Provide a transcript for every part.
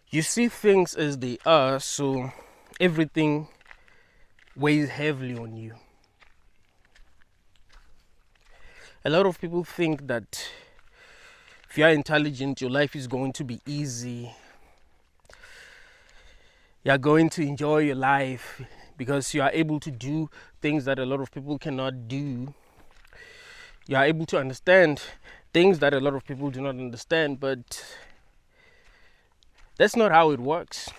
You see things as they are, so everything weighs heavily on you. A lot of people think that if you are intelligent, your life is going to be easy. You are going to enjoy your life because you are able to do things that a lot of people cannot do. You are able to understand things that a lot of people do not understand, but that's not how it works.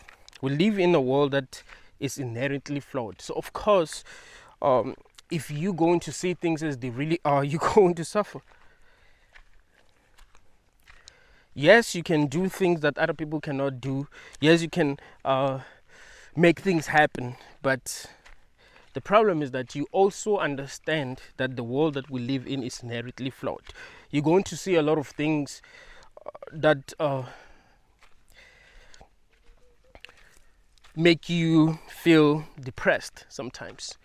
We live in a world that is inherently flawed. So of course, if you're going to see things as they really are, you're going to suffer. Yes, you can do things that other people cannot do. Yes, you can make things happen. But the problem is that you also understand that the world that we live in is inherently flawed. You're going to see a lot of things that make you feel depressed sometimes.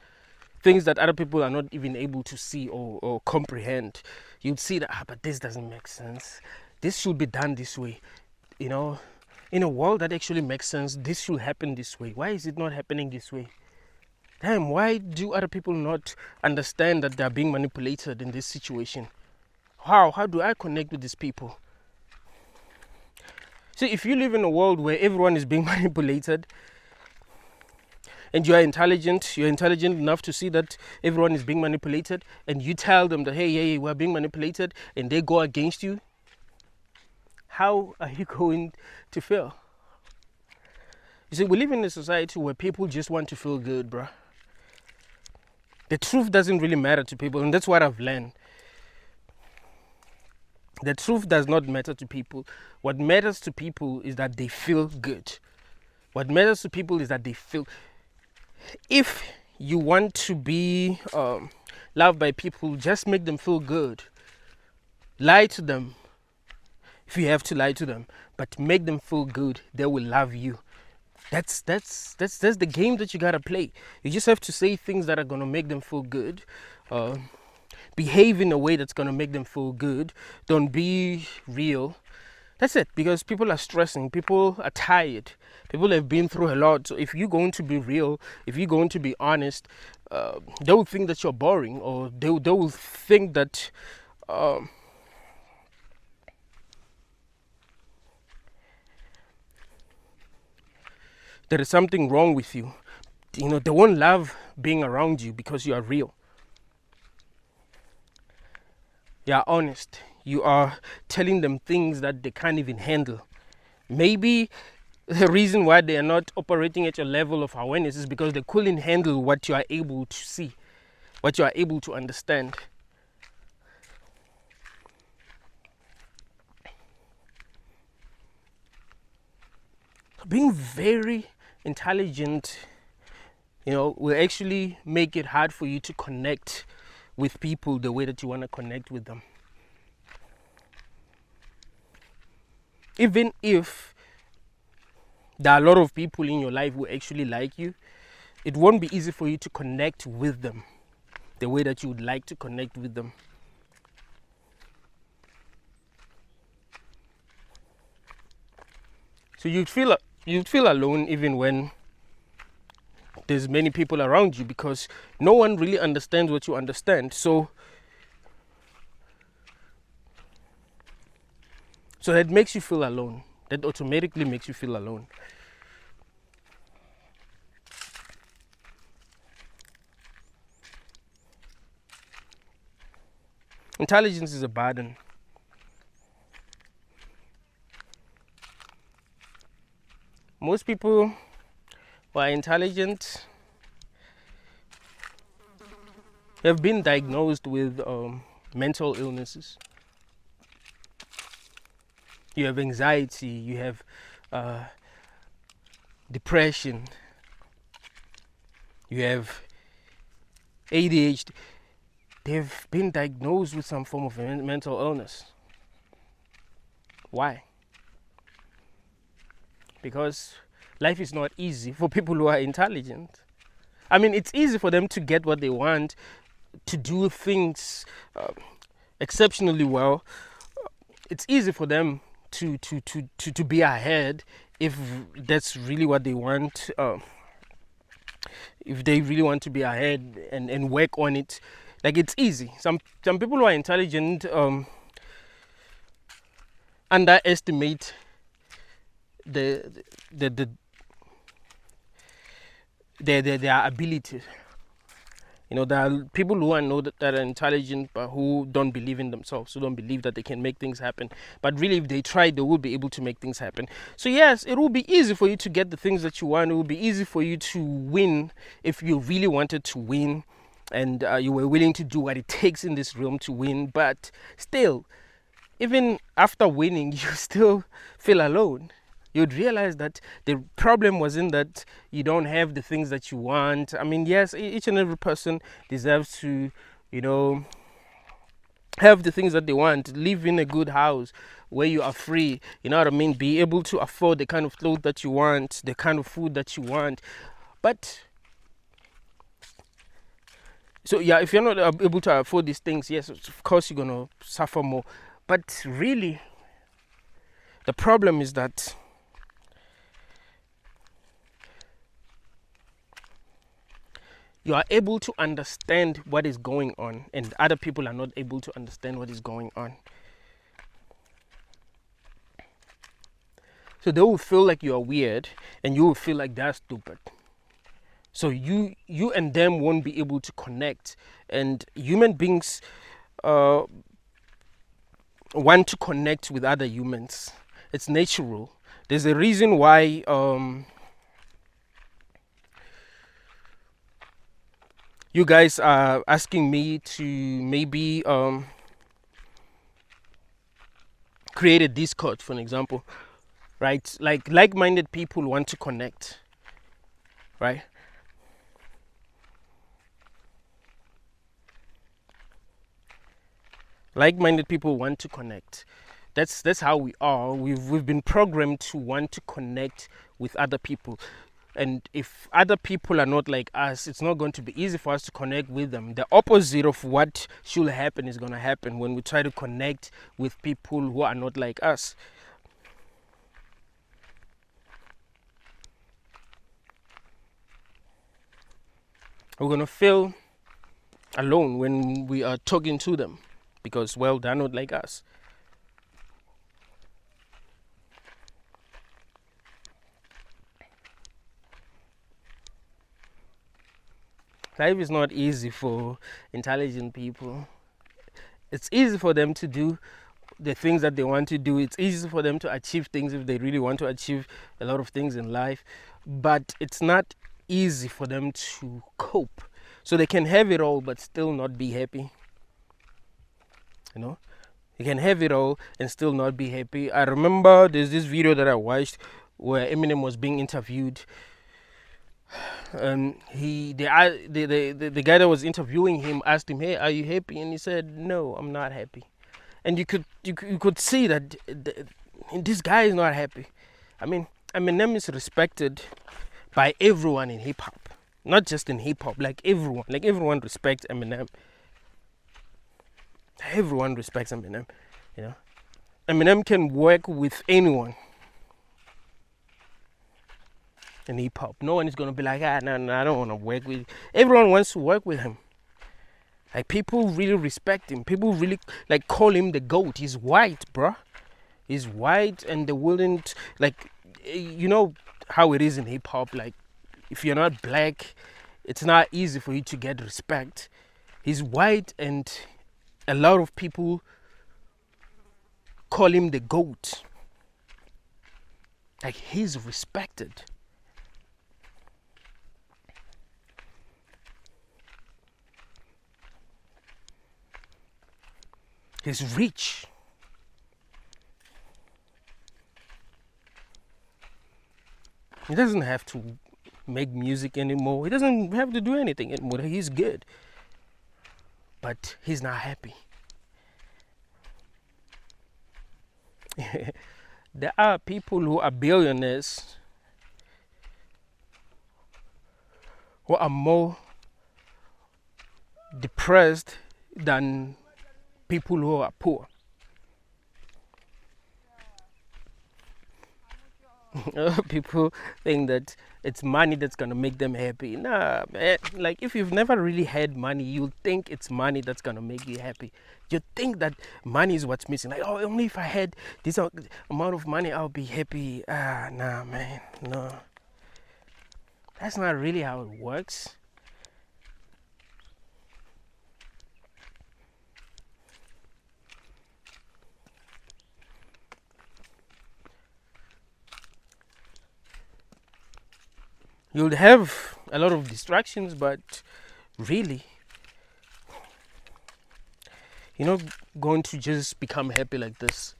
Things that other people are not even able to see or comprehend. You'd see that, but this doesn't make sense. This should be done this way. You know, in a world that actually makes sense, this should happen this way. Why is it not happening this way? Damn, why do other people not understand that they are being manipulated in this situation? How do I connect with these people? See, if you live in a world where everyone is being manipulated, and you're intelligent enough to see that everyone is being manipulated, and you tell them that, hey, we're being manipulated, and they go against you, how are you going to feel? You see, we live in a society where people just want to feel good, bro. The truth doesn't really matter to people, and that's what I've learned. The truth does not matter to people. What matters to people is that they feel good. What matters to people is that they feel. If you want to be loved by people, just make them feel good. Lie to them if you have to lie to them, but make them feel good. They will love you. That's the game that you gotta play. You just have to say things that are gonna make them feel good. Behave in a way that's gonna make them feel good. Don't be real. That's it, because people are stressing, people are tired, people have been through a lot. So if you're going to be real, if you're going to be honest, they will think that you're boring, or they will think that there is something wrong with you. You know, they won't love being around you because you are real. You are honest. You are telling them things that they can't even handle. Maybe the reason why they are not operating at your level of awareness is because they couldn't handle what you are able to see, what you are able to understand. Being very intelligent, you know, will actually make it hard for you to connect with people the way that you want to connect with them. Even if there are a lot of people in your life who actually like you, it won't be easy for you to connect with them the way that you would like to connect with them. So you'd feel alone even when there's many people around you, because no one really understands what you understand. So that makes you feel alone. That automatically makes you feel alone. Intelligence is a burden. Most people who are intelligent have been diagnosed with mental illnesses. You have anxiety, you have depression, you have ADHD. They've been diagnosed with some form of mental illness. Why? Because life is not easy for people who are intelligent. I mean, it's easy for them to get what they want, to do things exceptionally well. It's easy for them to be ahead, if that's really what they want. If they really want to be ahead and work on it, like, it's easy. Some people who are intelligent underestimate their ability. You know, there are people who I know that are intelligent, but who don't believe in themselves, who don't believe that they can make things happen. But really, if they try, they will be able to make things happen. So yes, it will be easy for you to get the things that you want. It will be easy for you to win if you really wanted to win, and you were willing to do what it takes in this realm to win. But still, even after winning, you still feel alone. You'd realize that the problem wasn't that you don't have the things that you want. I mean, yes, each and every person deserves to, you know, have the things that they want. Live in a good house where you are free, you know what I mean? Be able to afford the kind of clothes that you want, the kind of food that you want. But so yeah, if you're not able to afford these things, yes, of course you're gonna suffer more. But really, the problem is that you are able to understand what is going on, and other people are not able to understand what is going on. So they will feel like you are weird, and you will feel like they're stupid. So you and them won't be able to connect. And human beings want to connect with other humans. It's natural. There's a reason why you guys are asking me to maybe create a Discord, for an example, right? Like-minded people want to connect, right? Like-minded people want to connect. That's how we are. We've been programmed to want to connect with other people. And if other people are not like us, it's not going to be easy for us to connect with them. The opposite of what should happen is going to happen when we try to connect with people who are not like us. We're going to feel alone when we are talking to them because, well, they're not like us. Life is not easy for intelligent people. It's easy for them to do the things that they want to do. It's easy for them to achieve things if they really want to achieve a lot of things in life. But it's not easy for them to cope. So they can have it all but still not be happy. You know? You can have it all and still not be happy. I remember there's this video that I watched where Eminem was being interviewed. The guy that was interviewing him asked him, "Hey, are you happy?" And he said, "No, I'm not happy." And you could see that this guy is not happy. I mean, Eminem is respected by everyone in hip hop, not just in hip hop. Like everyone respects Eminem. Everyone respects Eminem. You know, Eminem can work with anyone in hip hop. No one is gonna be like, no, I don't want to work with. Everyone wants to work with him. Like, people really respect him. People really like call him the GOAT. He's white, bruh. He's white, and they wouldn't like. You know how it is in hip hop. Like, if you're not black, it's not easy for you to get respect. He's white, and a lot of people call him the GOAT. Like, he's respected. He's rich. He doesn't have to make music anymore. He doesn't have to do anything anymore. He's good. But he's not happy. There are people who are billionaires who are more depressed than people who are poor. People think that it's money that's gonna make them happy. Nah, man. Like if you've never really had money, you'll think it's money that's gonna make you happy. You think that money is what's missing. Like, oh, only if I had this amount of money, I'll be happy. Ah, nah, man, no. That's not really how it works. You'll have a lot of distractions, but really, you're not going to just become happy like this.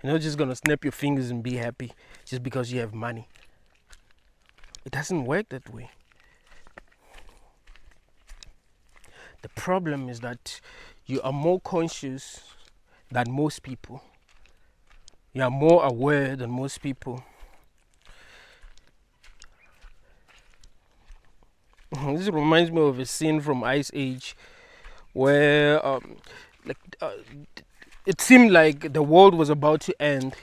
You're not just gonna snap your fingers and be happy just because you have money. It doesn't work that way. The problem is that you are more conscious than most people. You are more aware than most people. This reminds me of a scene from Ice Age where it seemed like the world was about to end,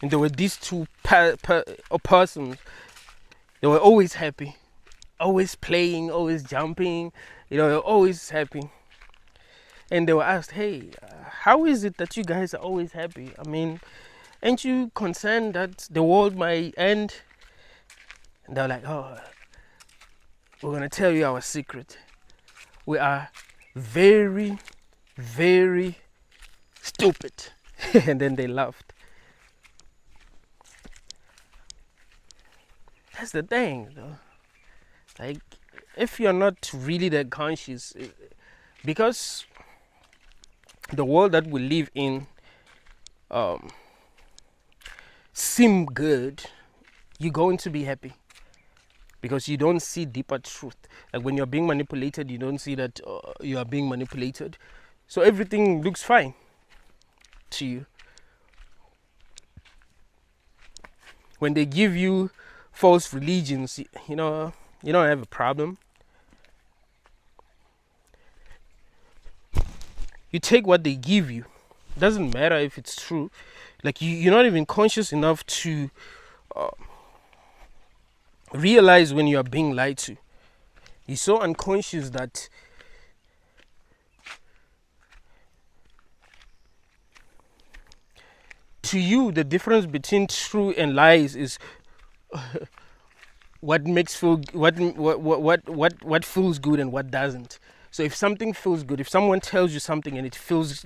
and there were these two persons. They were always happy, always playing, always jumping, they were always happy. And they were asked, hey, how is it that you guys are always happy? I mean, aren't you concerned that the world might end? And they're like, oh, we're gonna tell you our secret. We are very, very stupid. And then they laughed. That's the thing, though. Like, if you're not really that conscious, because the world that we live in seem good, you're going to be happy because you don't see deeper truth. Like when you're being manipulated, you don't see that you are being manipulated, so everything looks fine to you. When they give you false religions, you don't have a problem. You take what they give you. Doesn't matter if it's true. Like you're not even conscious enough to realize when you are being lied to. You're so unconscious that to you the difference between true and lies is what feels good and what doesn't. So if something feels good, if someone tells you something and it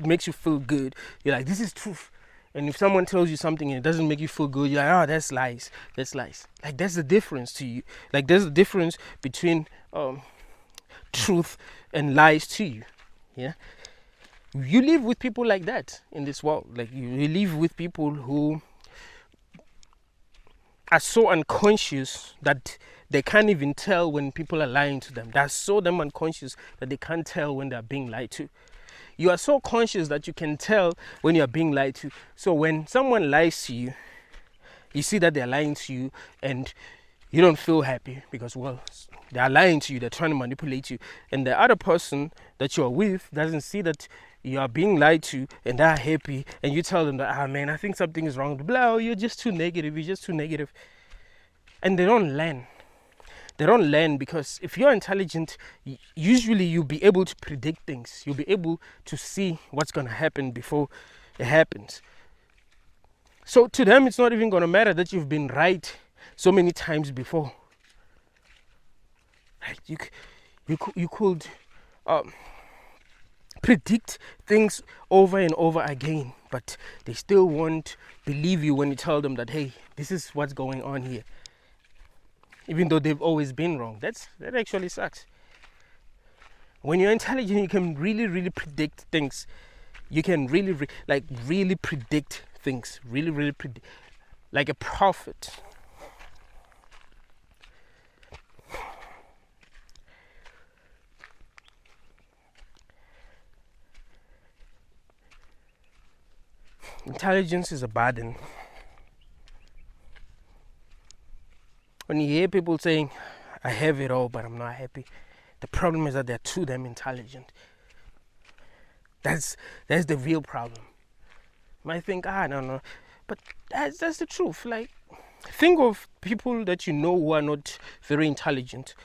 makes you feel good, you're like, this is truth. And if someone tells you something and it doesn't make you feel good, you're like, oh, that's lies. That's lies. Like that's the difference to you. Like there's a difference between truth and lies to you. Yeah. You live with people like that in this world. Like you live with people who are so unconscious that they can't even tell when people are lying to them. They're so damn unconscious that they can't tell when they're being lied to. You are so conscious that you can tell when you're being lied to. So when someone lies to you, you see that they're lying to you and you don't feel happy because, well, they're lying to you, they're trying to manipulate you. And the other person that you're with doesn't see that you are being lied to and they're happy, and you tell them that, ah, man, I think something is wrong. Blah, you're just too negative, you're just too negative. And they don't learn. They don't learn because if you're intelligent, usually you'll be able to predict things. You'll be able to see what's going to happen before it happens. So to them, it's not even going to matter that you've been right so many times before. Right? You could predict things over and over again, but they still won't believe you when you tell them that, hey, this is what's going on here. Even though they've always been wrong. That actually sucks. When you're intelligent, you can really predict things. You can really predict things. Really predict. Like a prophet. Intelligence is a burden. When you hear people saying, I have it all, but I'm not happy, the problem is that they're too damn intelligent. That's the real problem. You might think, no. But that's the truth. Like, think of people that you know who are not very intelligent.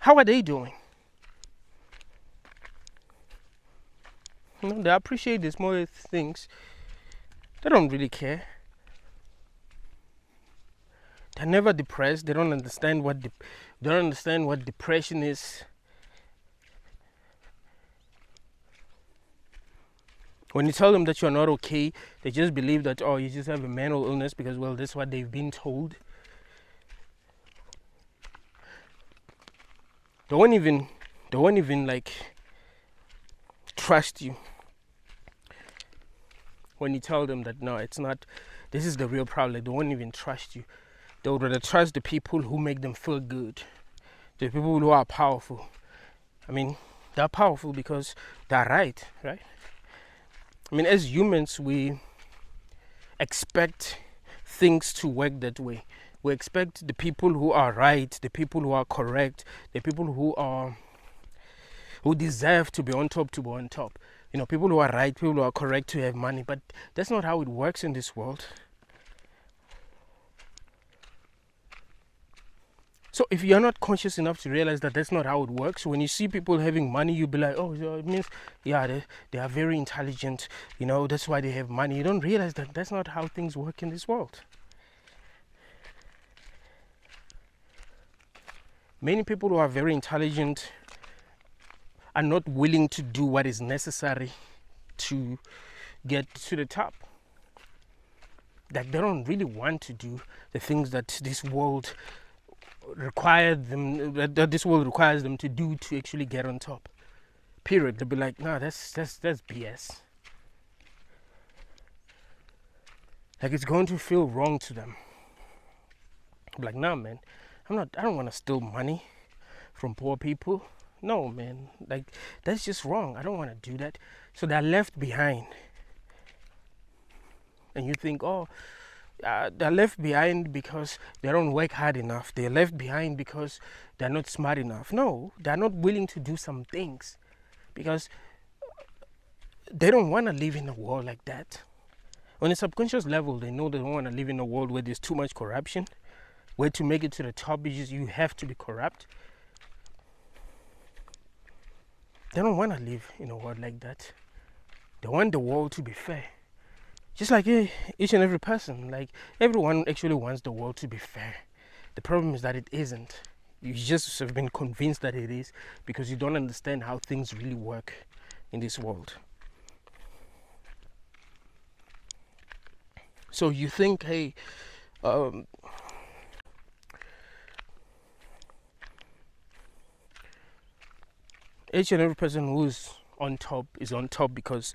How are they doing? You know, they appreciate the small things. They don't really care. They're never depressed. They don't understand what depression is. When you tell them that you're not okay, they just believe that, oh, you just have a mental illness because, well, that's what they've been told. They won't even like trust you when you tell them that, no, it's not, this is the real problem. They won't even trust you. They would rather trust the people who make them feel good, the people who are powerful. I mean, they're powerful because they're right? I mean, as humans, we expect things to work that way. We expect the people who are right, the people who are correct, the people who deserve to be on top to be on top. You know, people who are right, people who are correct to have money. But that's not how it works in this world. So if you're not conscious enough to realize that that's not how it works, when you see people having money, you'll be like, oh, so it means, yeah, they are very intelligent, you know, that's why they have money. You don't realize that that's not how things work in this world. Many people who are very intelligent are not willing to do what is necessary to get to the top. That they don't really want to do the things that this world requires them to do to actually get on top. Period. They'll be like, no, that's BS. Like, it's going to feel wrong to them. I'm like, nah, man, I don't want to steal money from poor people. No, man, like, that's just wrong. I don't want to do that. So they're left behind. And you think, oh, they're left behind because they don't work hard enough. They're left behind because they're not smart enough. No, they're not willing to do some things because they don't want to live in a world like that. On a subconscious level, they know they don't want to live in a world where there's too much corruption, where to make it to the top you have to be corrupt. They don't want to live in a world like that. They want the world to be fair. Just like each and every person, like everyone actually wants the world to be fair. The problem is that it isn't. You just have been convinced that it is because you don't understand how things really work in this world. So you think, hey, each and every person who's on top is on top because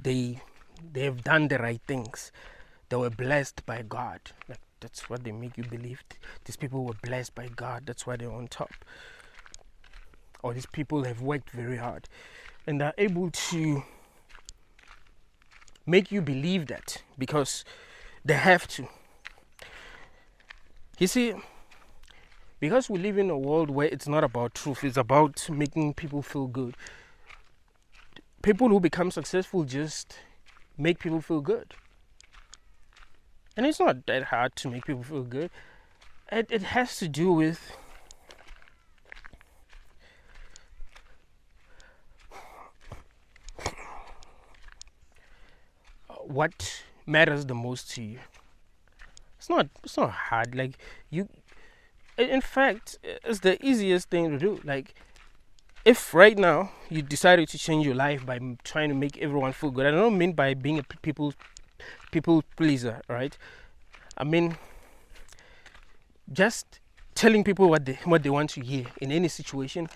they have done the right things. They were blessed by God. Like, that's what they make you believe. These people were blessed by God. That's why they're on top. Or these people have worked very hard. And they're able to make you believe that because they have to. You see, because we live in a world where it's not about truth, it's about making people feel good. People who become successful just make people feel good. And it's not that hard to make people feel good. It has to do with what matters the most to you. It's not hard. Like, you, in fact, it's the easiest thing to do. Like, if right now you decided to change your life by trying to make everyone feel good, I don't mean by being a people pleaser, right? I mean just telling people what they want to hear in any situation,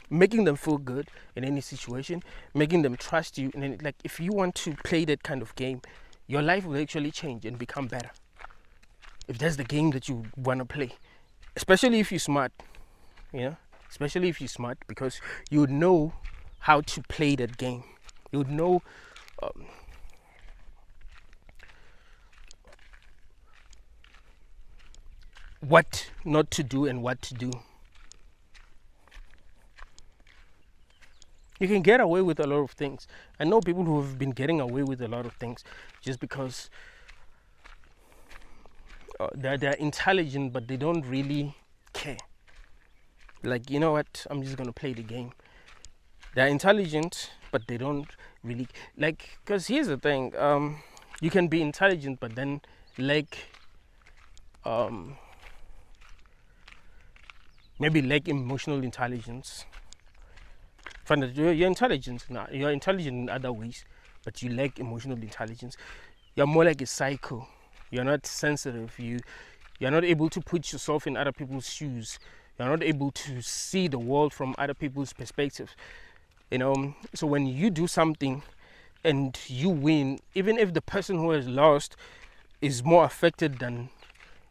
making them feel good in any situation, making them trust you. And then, like, if you want to play that kind of game, your life will actually change and become better. If that's the game that you want to play, especially if you're smart, you know. Especially if you're smart, because you would know how to play that game. You would know what not to do and what to do. You can get away with a lot of things. I know people who have been getting away with a lot of things just because they're intelligent, but they don't really care. Like, you know what? I'm just gonna play the game. They're intelligent, but they don't really like. Because here's the thing: you can be intelligent, but then maybe lack emotional intelligence. You're intelligent now. You're intelligent in other ways, but you lack emotional intelligence. You're more like a psycho. You're not sensitive. You're not able to put yourself in other people's shoes. You're not able to see the world from other people's perspectives. So when you do something and you win, even if the person who has lost is more affected than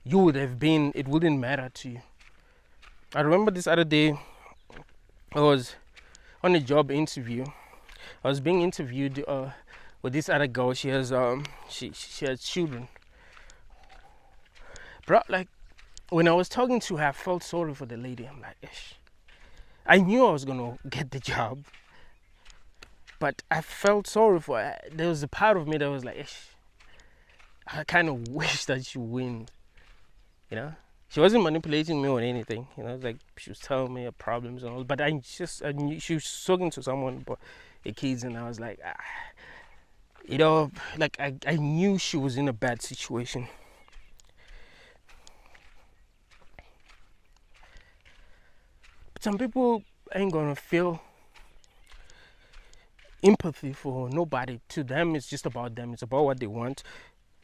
you would have been, it wouldn't matter to you. I remember this other day, I was on a job interview. I was being interviewed with this other girl. She has she has children. Bro, like when I was talking to her, I felt sorry for the lady. I'm like, ish. I knew I was gonna get the job, but I felt sorry for her. There was a part of me that was like, ish, I kind of wish that she win. She wasn't manipulating me or anything. Like she was telling me her problems and all. But I knew she was talking to someone about the kids, and I was like, like I knew she was in a bad situation. But some people ain't gonna feel empathy for nobody. To them, it's just about them. It's about what they want.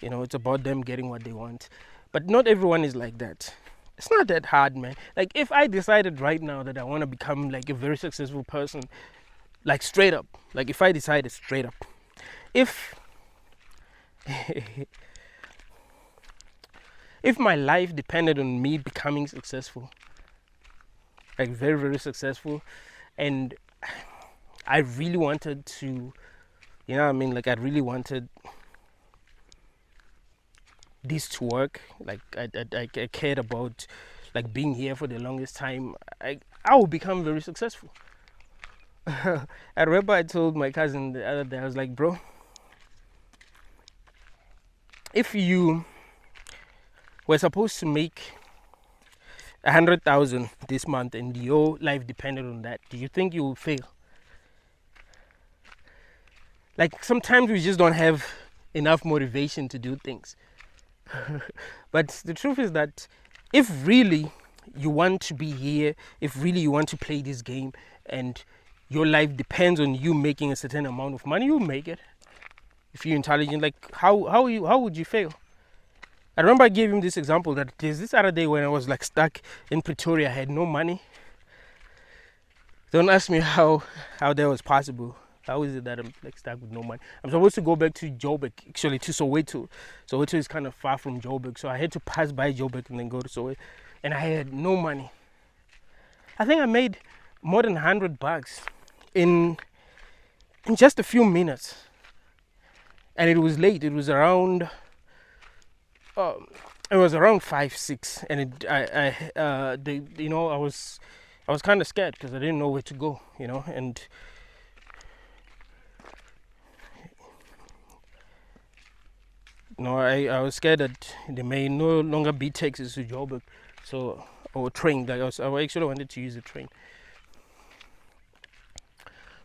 It's about them getting what they want. But not everyone is like that. It's not that hard, man. Like if I decided right now that I want to become like a very successful person, like straight up, like if I decided straight up, if my life depended on me becoming successful, like very, very successful, and I really wanted to, like I really wanted this to work, like I cared about like being here for the longest time, I will become very successful. I remember I told my cousin the other day, I was like, bro, if you were supposed to make 100,000 this month and your life depended on that, do you think you will fail? Like sometimes we just don't have enough motivation to do things. But the truth is that if really you want to be here, if really you want to play this game and your life depends on you making a certain amount of money, you'll make it. If you're intelligent, like how would you fail? I remember I gave him this example that there's this other day when I was like stuck in Pretoria, I had no money. Don't ask me how that was possible. How is it that I'm like stuck with no money? I'm supposed to go back to Joburg, actually to Soweto. Soweto is kind of far from Joburg, so I had to pass by Joburg and then go to Soweto. And I had no money. I think I made more than $100 in just a few minutes. And it was late. It was around 5, 6, and I was kind of scared because I didn't know where to go, and I was scared that there may no longer be taxis to Joburg, or train. Like I actually wanted to use a train,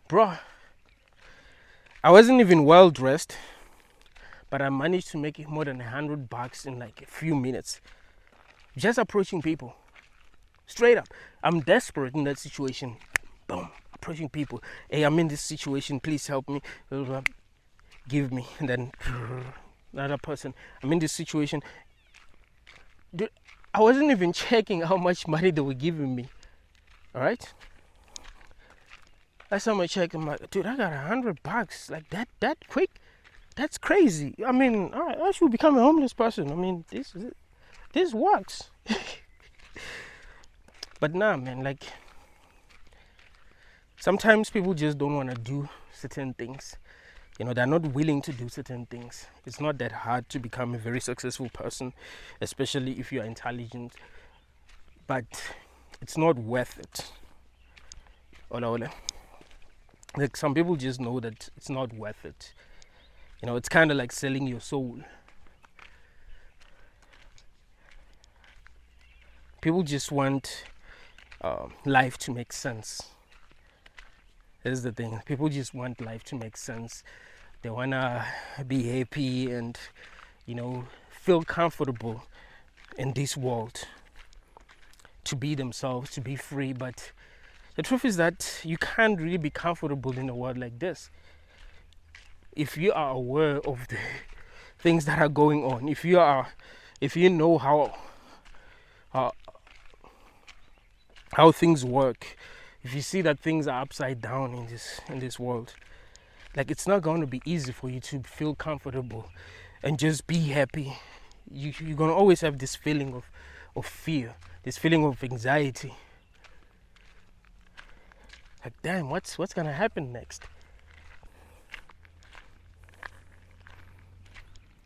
bro. I wasn't even well dressed, but I managed to make it more than $100 in like a few minutes, just approaching people, straight up. I'm desperate in that situation. Boom, approaching people. Hey, I'm in this situation. Please help me. Give me. And then another person. I'm in this situation. Dude, I wasn't even checking how much money they were giving me. All right. Last time I checked, I'm like, dude, I got $100 like that quick. That's crazy. I mean, I should become a homeless person. I mean, this works. But nah, man, like sometimes people just don't want to do certain things. They're not willing to do certain things. It's not that hard to become a very successful person, especially if you're intelligent. But it's not worth it. Ola. Like, some people just know that it's not worth it. You know, it's kind of like selling your soul. People just want life to make sense. That's the thing. People just want life to make sense. They want to be happy and, you know, feel comfortable in this world, to be themselves, to be free. But the truth is that you can't really be comfortable in a world like this. If you are aware of the things that are going on, if you know how things work, if you see that things are upside down in this world, like, it's not going to be easy for you to feel comfortable and just be happy. You're going to always have this feeling of fear, this feeling of anxiety. Like, damn, what's going to happen next?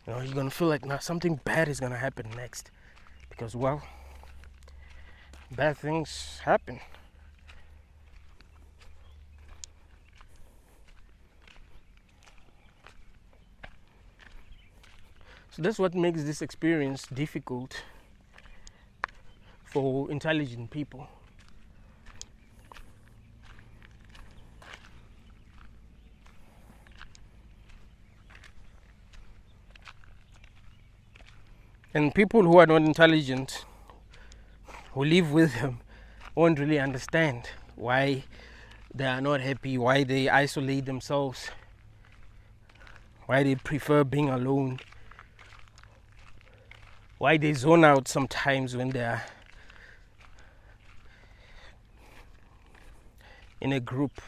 You know, you're going to feel like, now something bad is going to happen next. Because, well, bad things happen. So that's what makes this experience difficult for intelligent people. And people who are not intelligent, who live with them, won't really understand why they are not happy, why they isolate themselves, why they prefer being alone, why they zone out sometimes when they are in a group.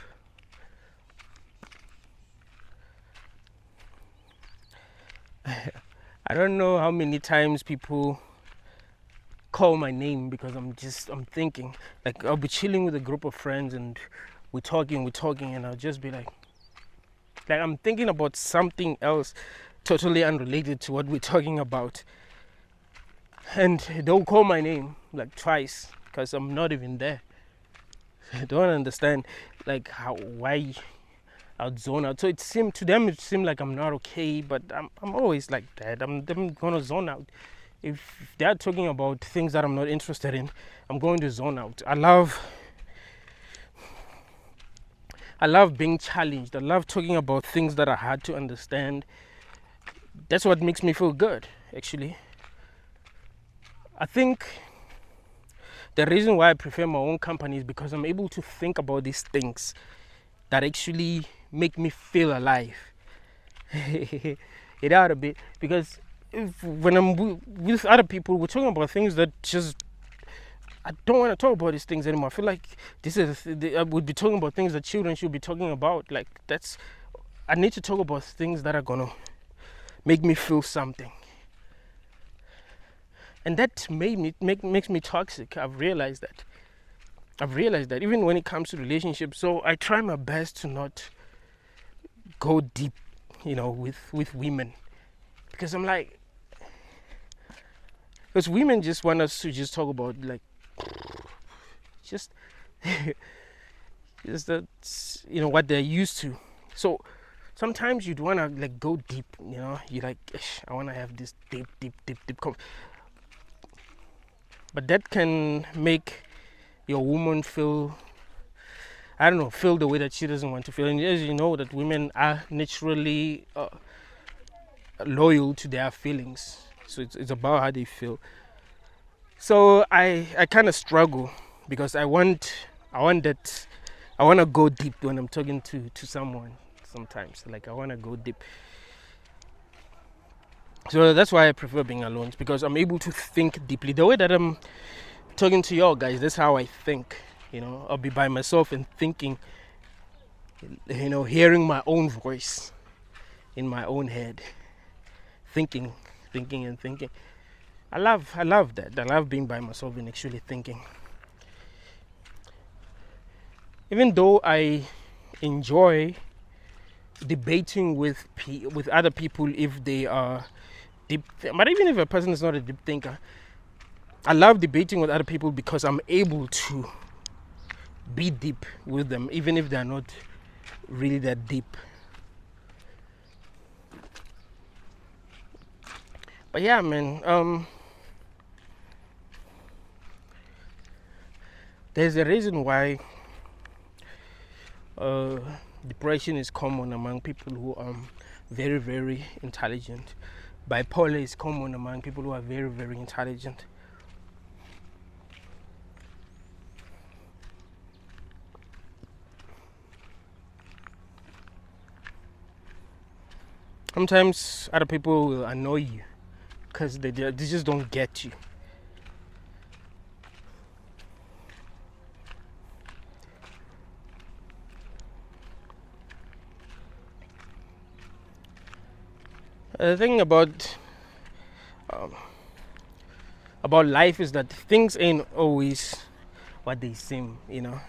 I don't know how many times people call my name because I'm thinking. Like, I'll be chilling with a group of friends and we're talking, and I'll just be like I'm thinking about something else totally unrelated to what we're talking about. And they'll call my name like twice because I'm not even there. I don't understand like why I'd zone out. So it seemed like I'm not okay, but I'm always like that. I'm gonna zone out. If they're talking about things that I'm not interested in, I'm going to zone out. I love being challenged. I love talking about things that are hard to understand. That's what makes me feel good, actually. I think the reason why I prefer my own company is because I'm able to think about these things that actually make me feel alive. It out a bit, because when I'm with other people, we're talking about things that just, I don't want to talk about these things anymore. I feel like I would be talking about things that children should be talking about. Like, I need to talk about things that are gonna make me feel something. And that makes me toxic. I've realized that even when it comes to relationships. So I try my best to not go deep, with women, because I'm like, because women just want us to just talk about like just that, what they're used to. So sometimes you'd want to like go deep, you're like, I want to have this deep but that can make your woman feel, feel the way that she doesn't want to feel. And as you know, that women are naturally loyal to their feelings. So it's about how they feel. So I kind of struggle because I want to go deep when I'm talking to someone sometimes. Like, I want to go deep. So that's why I prefer being alone, because I'm able to think deeply. The way that I'm talking to y'all guys, that's how I think. I'll be by myself and thinking, hearing my own voice in my own head, thinking. I love that. I love being by myself and actually thinking. Even though I enjoy debating with other people if they are deep, but even if a person is not a deep thinker, I love debating with other people because I'm able to be deep with them, even if they're not really that deep. But yeah, man, there's a reason why depression is common among people who are very, very intelligent. Bipolar is common among people who are very, very intelligent. Sometimes other people will annoy you because they just don't get you. The thing about life is that things ain't always what they seem, you know.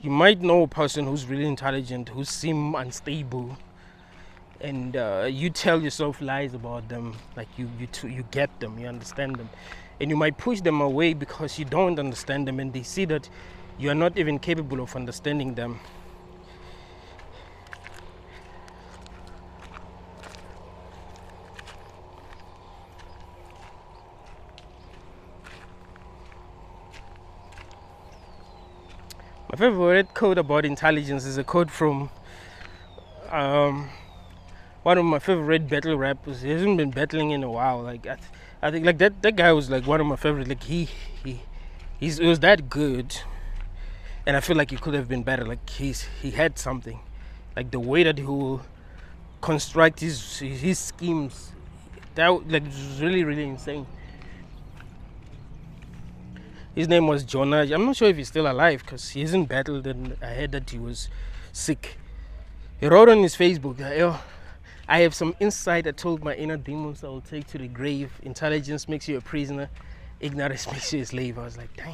You might know a person who's really intelligent, who seem unstable, and you tell yourself lies about them, like you get them, you understand them, and you might push them away because you don't understand them, and they see that you are not even capable of understanding them. My favorite quote about intelligence is a quote from one of my favorite battle rappers. He hasn't been battling in a while. Like I think like that guy was like one of my favorite. Like he was that good, and I feel like he could have been better. Like he had something, like the way that he will construct his schemes. That like was really, really insane. His name was Jonah. I'm not sure if he's still alive because he hasn't battled, and I heard that he was sick. He wrote on his Facebook, I have some insight. I told my inner demons I will take to the grave. Intelligence makes you a prisoner. Ignorance makes you a slave. I was like, dang,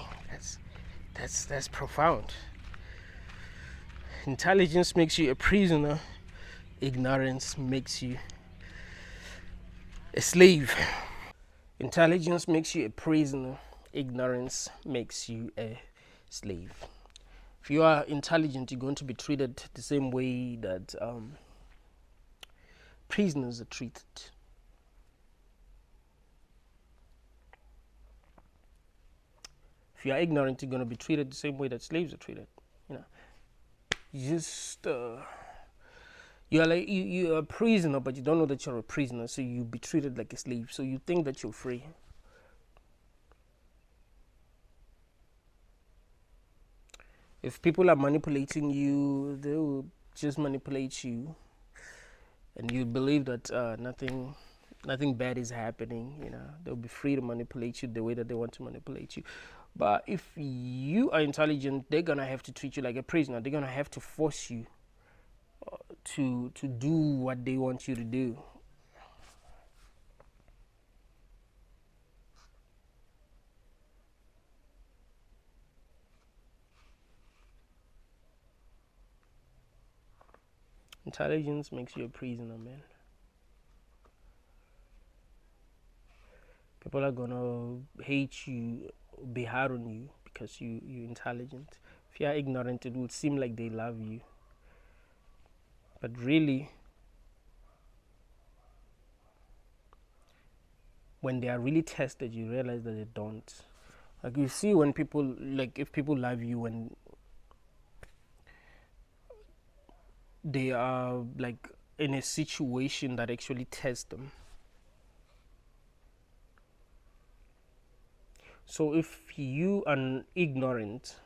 that's profound. Intelligence makes you a prisoner. Ignorance makes you a slave. Intelligence makes you a prisoner. Ignorance makes you a slave. If you are intelligent, you're going to be treated the same way that prisoners are treated. If you are ignorant, you're going to be treated the same way that slaves are treated. You know, you just you're like you're a prisoner, but you don't know that you're a prisoner, so you be treated like a slave. So you think that you're free. If people are manipulating you, they will just manipulate you, and you believe that nothing bad is happening. You know, they'll be free to manipulate you the way that they want to manipulate you. But if you are intelligent, they're gonna have to treat you like a prisoner. They're gonna have to force you to do what they want you to do. Intelligence makes you a prisoner, man. People are gonna hate you, be hard on you because you're intelligent. If you're ignorant, it would seem like they love you, but really, when they are really tested, you realize that they don't. Like you see when people, like if people love you when they are like in a situation that actually tests them. So if you are ignorant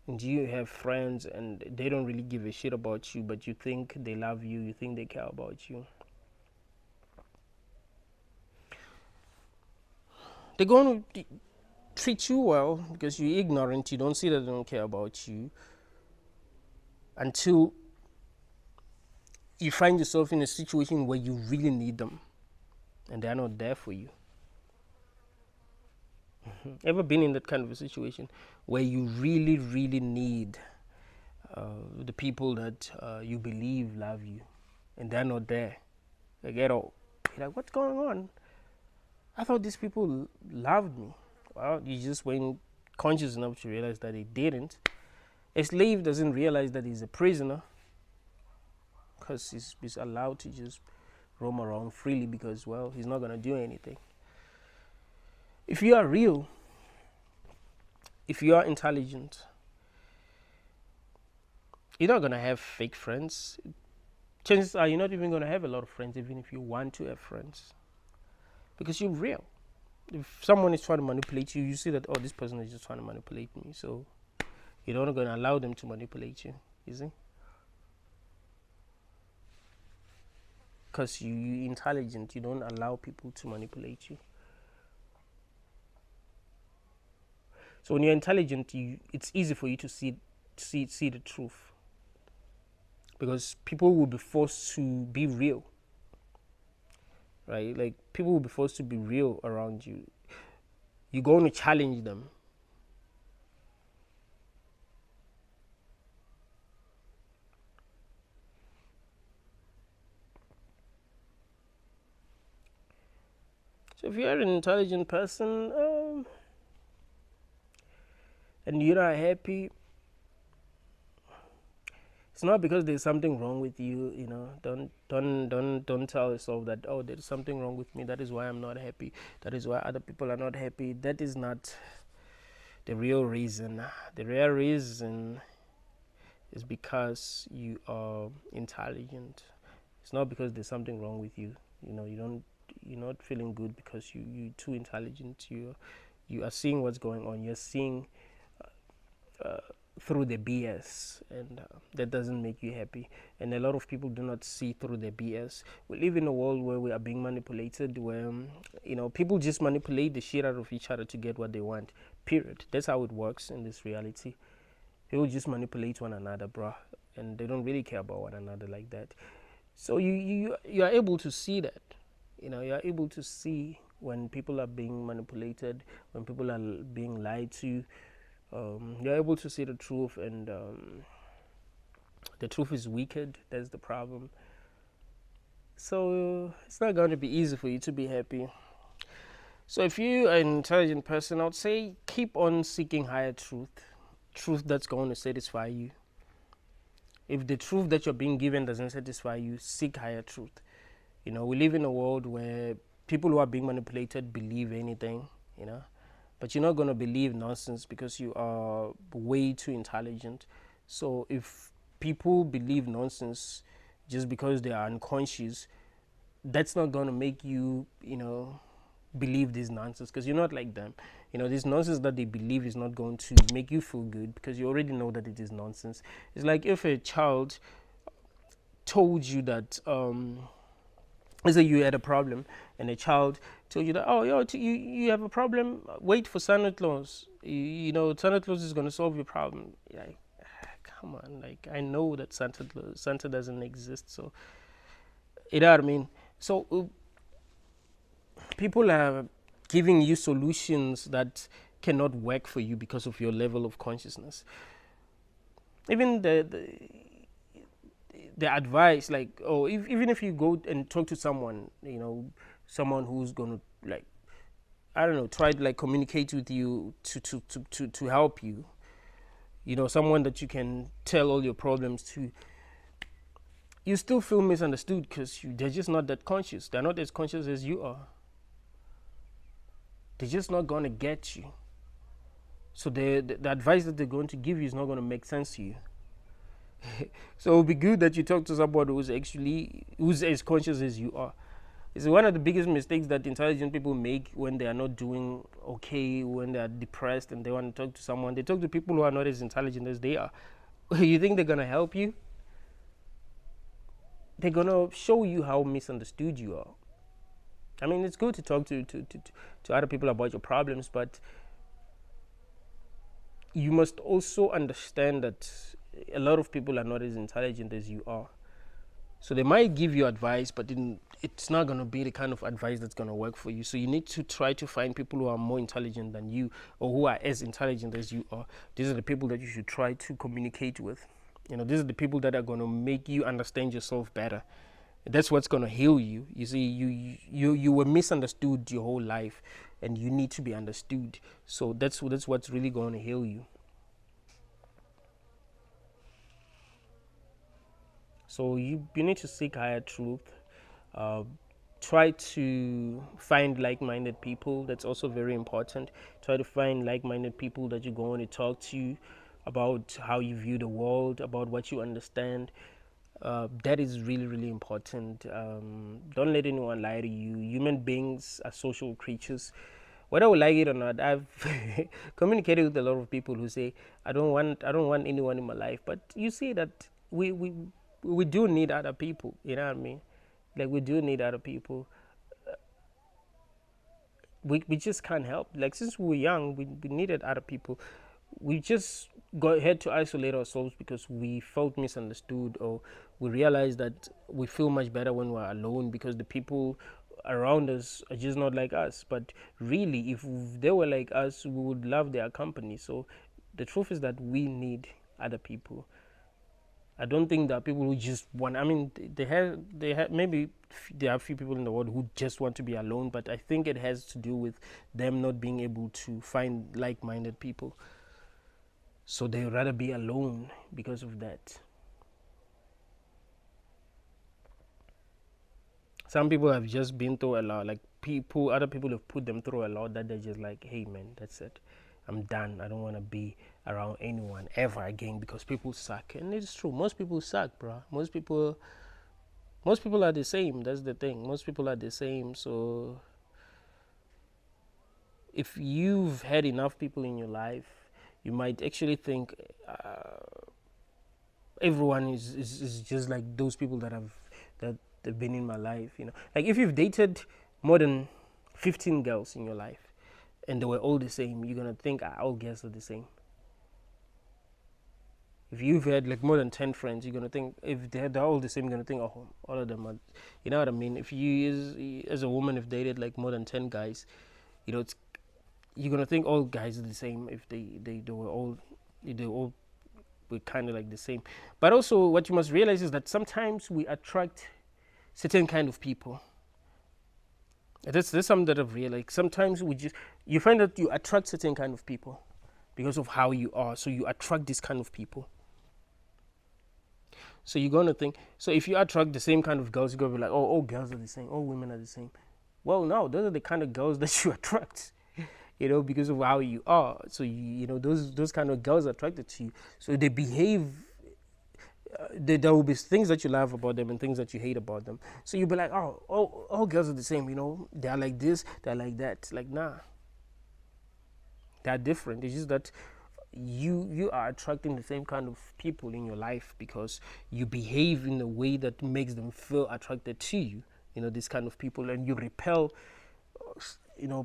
and you have friends and they don't really give a shit about you, but you think they love you, you think they care about you, they're going to treat you well because you're ignorant. You don't see that they don't care about you until you find yourself in a situation where you really need them and they're not there for you. Ever been in that kind of a situation where you really, really need the people that you believe love you and they're not there? Like at all. You're like, what's going on? I thought these people loved me. Well, you just weren't conscious enough to realize that they didn't. A slave doesn't realize that he's a prisoner because he's allowed to just roam around freely because, well, he's not going to do anything. If you are real, if you are intelligent, you're not going to have fake friends. Chances are you're not even going to have a lot of friends, even if you want to have friends, because you're real. If someone is trying to manipulate you, you see that, oh, this person is just trying to manipulate me, so you're not going to allow them to manipulate you, you see? Because you're intelligent, you don't allow people to manipulate you. So when you're intelligent, it's easy for you to see the truth, because people will be forced to be real, right? Like, people will be forced to be real around you. You're going to challenge them. So if you're an intelligent person and you're not happy, it's not because there's something wrong with you. You know, don't tell yourself that, oh, there's something wrong with me, that is why I'm not happy, that is why other people are not happy. That is not the real reason. The real reason is because you are intelligent. It's not because there's something wrong with you. You know, you're not feeling good because you're too intelligent. You are seeing what's going on. You're seeing through the BS, and that doesn't make you happy. And a lot of people do not see through the BS. We live in a world where we are being manipulated, where people just manipulate the shit out of each other to get what they want. Period. That's how it works in this reality. People just manipulate one another, bruh, and they don't really care about one another like that. So you are able to see that. You are able to see when people are being manipulated, when people are being lied to. You're able to see the truth, and the truth is wicked. That's the problem. So it's not going to be easy for you to be happy. So if you're an intelligent person, I would say keep on seeking higher truth that's going to satisfy you. If the truth that you're being given doesn't satisfy you, seek higher truth. We live in a world where people who are being manipulated believe anything, but you're not going to believe nonsense because you are way too intelligent. So if people believe nonsense just because they are unconscious, that's not going to make you, believe this nonsense, because you're not like them. This nonsense that they believe is not going to make you feel good because you already know that it is nonsense. It's like if a child told you that, let's say you had a problem, and a child told you that, oh, you have a problem, wait for Santa Claus. Santa Claus is going to solve your problem. Like, come on, like, I know that Santa doesn't exist, so, you know what I mean? So people are giving you solutions that cannot work for you because of your level of consciousness. Even the advice, like, even if you go and talk to someone, someone who's going to, like, I don't know, try to, like, communicate with you to help you, someone that you can tell all your problems to, you still feel misunderstood because they're just not that conscious. They're not as conscious as you are. They're just not going to get you. So the advice that they're going to give you is not going to make sense to you. So it would be good that you talk to someone who's as conscious as you are. It's one of the biggest mistakes that intelligent people make when they are not doing okay, when they are depressed and they want to talk to someone. They talk to people who are not as intelligent as they are. You think they're going to help you? They're going to show you how misunderstood you are. I mean, it's good to talk to other people about your problems, but you must also understand that a lot of people are not as intelligent as you are. So they might give you advice, but it's not going to be the kind of advice that's going to work for you. So you need to try to find people who are more intelligent than you, or who are as intelligent as you are. These are the people that you should try to communicate with. These are the people that are going to make you understand yourself better. That's what's going to heal you. You see, you were misunderstood your whole life, and you need to be understood. So that's what's really going to heal you. So you need to seek higher truth. Uh, Try to find like-minded people. That's also very important. Try to find like-minded people that you go on to talk to about how you view the world, about what you understand. That is really, really important. Don't let anyone lie to you. Human beings are social creatures. Whether we like it or not, I've communicated with a lot of people who say, I don't want anyone in my life." But you see that we do need other people. You know what I mean? Like, we do need other people. We just can't help. Like, since we were young, we needed other people. We just had to isolate ourselves because we felt misunderstood, or we realized that we feel much better when we're alone because the people around us are just not like us. But really, if they were like us, we would love their company. So the truth is that we need other people. I don't think that people who just want. I mean, they have maybe there are a few people in the world who just want to be alone, but I think it has to do with them not being able to find like-minded people. So they rather be alone because of that. Some people have just been through a lot. Like, other people have put them through a lot that they're just like, "Hey man, that's it. I'm done. I don't want to be around anyone ever again because people suck." And it's true. Most people suck, bro. Most people are the same. That's the thing. Most people are the same. So if you've had enough people in your life, you might actually think everyone is just like those people that have been in my life. Like, if you've dated more than 15 girls in your life and they were all the same, you're gonna think all girls are the same. If you've had like more than 10 friends, you're gonna think if they're all the same, you're gonna think, oh, all of them are. You know what I mean? If you as a woman have dated like more than 10 guys, you're gonna think all guys are the same if they all were kind of like the same. But also, what you must realize is that sometimes we attract certain kind of people. That's something that I've realized. Like, sometimes you find that you attract certain kind of people because of how you are. So you attract this kind of people. So you're gonna think. So if you attract the same kind of girls, you're gonna be like, "Oh, all girls are the same. All women are the same." Well, no, those are the kind of girls that you attract. Because of how you are. So those kind of girls are attracted to you. So they behave. There will be things that you love about them and things that you hate about them. So you'll be like, "Oh, all girls are the same. They're like this, they're like that." Like, nah, they're different. It's just that you are attracting the same kind of people in your life because you behave in a way that makes them feel attracted to you. This kind of people, and you repel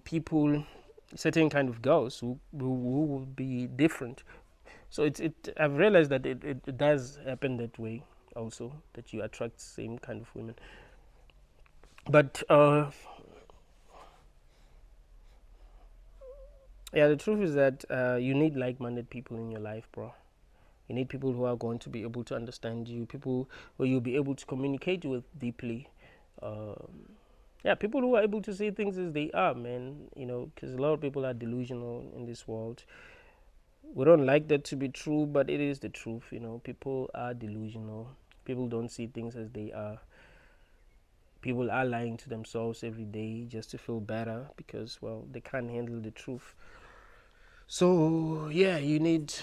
people, certain kind of girls who will be different. So I've realized that it does happen that way also, that you attract same kind of women. But yeah, the truth is that you need like-minded people in your life, bro. You need people who are going to be able to understand you, people who you'll be able to communicate with deeply. Yeah, people who are able to see things as they are, man. Because a lot of people are delusional in this world. We don't like that to be true, but it is the truth. People are delusional. People don't see things as they are. People are lying to themselves every day just to feel better because, well, they can't handle the truth. So yeah, you need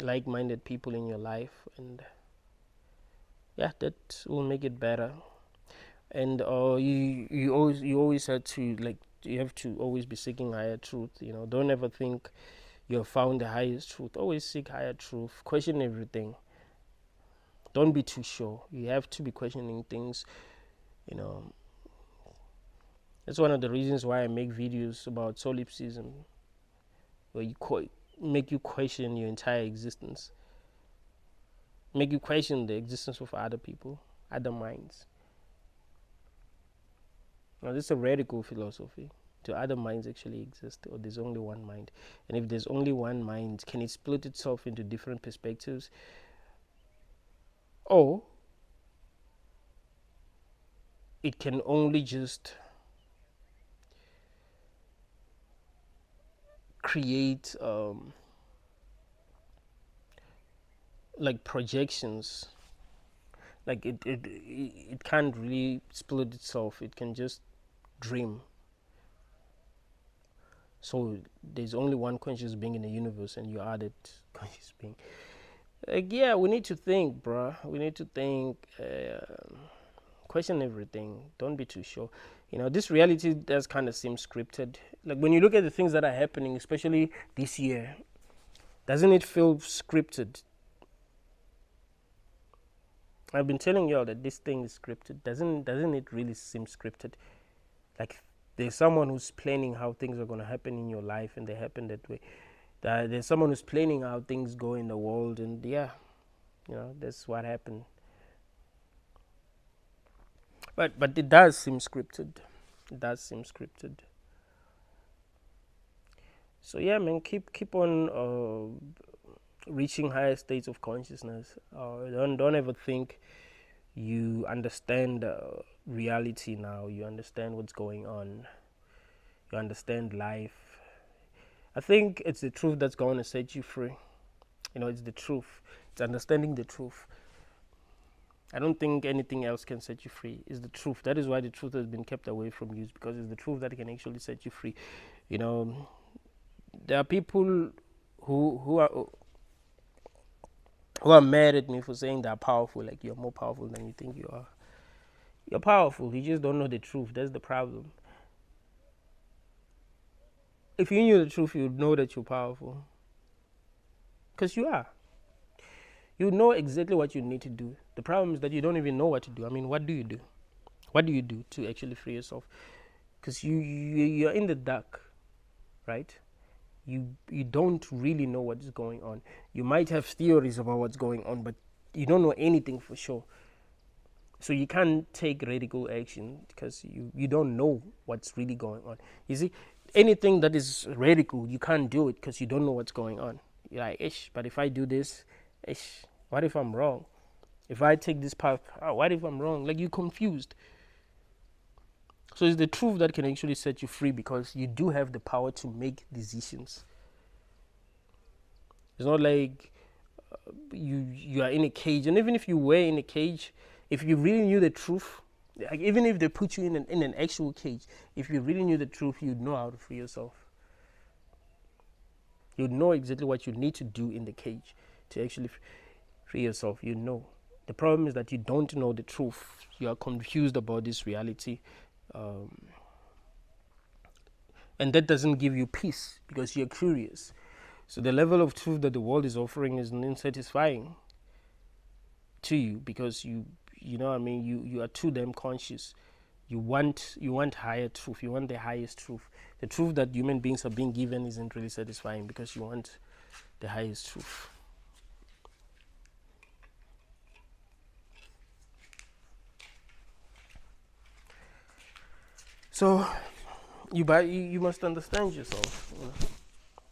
like-minded people in your life, and yeah, that will make it better. And you always have to, like, you have to always be seeking higher truth. Don't ever think you have found the highest truth. Always seek higher truth. Question everything. Don't be too sure. You have to be questioning things. That's one of the reasons why I make videos about solipsism, where make you question your entire existence, make you question the existence of other people, other minds. Now, this is a radical philosophy. Do other minds actually exist, or there's only one mind? And if there's only one mind, can it split itself into different perspectives? Or it can only just create like projections Like it can't really split itself. It can just dream. So there's only one conscious being in the universe, and you are that conscious being. Like, yeah, we need to think, bruh. We need to think, question everything. Don't be too sure. You know, this reality does kind of seem scripted. Like when you look at the things that are happening, especially this year, doesn't it feel scripted? I've been telling y'all that this thing is scripted. Doesn't it really seem scripted? Like there's someone who's planning how things are going to happen in your life, and they happen that way. There's someone who's planning how things go in the world, and yeah, you know, that's what happened. But it does seem scripted. It does seem scripted. So yeah, man, keep on reaching higher states of consciousness. Don't ever think you understand reality now. You understand what's going on. You understand life. I think it's the truth that's going to set you free. You know, it's the truth. It's understanding the truth. I don't think anything else can set you free. It's the truth. That is why the truth has been kept away from you, because it's the truth that can actually set you free. You know, there are people who are mad at me for saying they're powerful. Like, you're more powerful than you think you are. You're powerful. You just don't know the truth. That's the problem. If you knew the truth, you'd know that you're powerful. Because you are. You know exactly what you need to do. The problem is that you don't even know what to do. I mean, what do you do? What do you do to actually free yourself? Because you're in the dark, right? You don't really know what is going on. You might have theories about what's going on, but you don't know anything for sure. So you can't take radical action because you don't know what's really going on. You see, anything that is radical, you can't do it because you don't know what's going on. You're like, ish, but if I do this, ish, what if I'm wrong? If I take this path, what if I'm wrong? Like, you're confused. So it's the truth that can actually set you free, because you do have the power to make decisions. It's not like you are in a cage, and even if you were in a cage, if you really knew the truth, like even if they put you in an actual cage, if you really knew the truth, you'd know how to free yourself. You'd know exactly what you need to do in the cage to actually free yourself. You know. The problem is that you don't know the truth. You are confused about this reality. And that doesn't give you peace because you're curious. So the level of truth that the world is offering is unsatisfying to you, because you know what I mean, you are too damn conscious. You want higher truth. You want the highest truth. The truth that human beings are being given isn't really satisfying because you want the highest truth. So you must understand yourself. You know?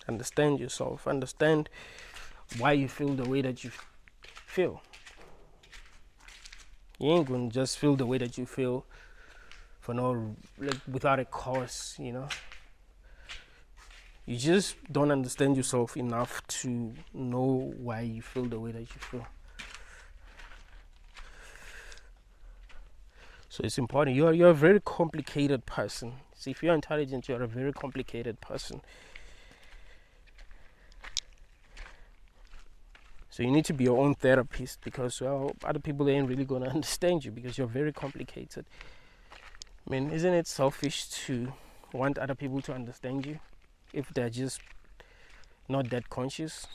Understand yourself. Understand why you feel the way that you feel. You ain't gonna just feel the way that you feel for no, like, without a cause, you know. You just don't understand yourself enough to know why you feel the way that you feel. So it's important. You're a very complicated person. See, if you're intelligent, you're a very complicated person. So you need to be your own therapist, because, well, other people ain't really gonna understand you because you're very complicated. I mean, isn't it selfish to want other people to understand you if they're just not that conscious?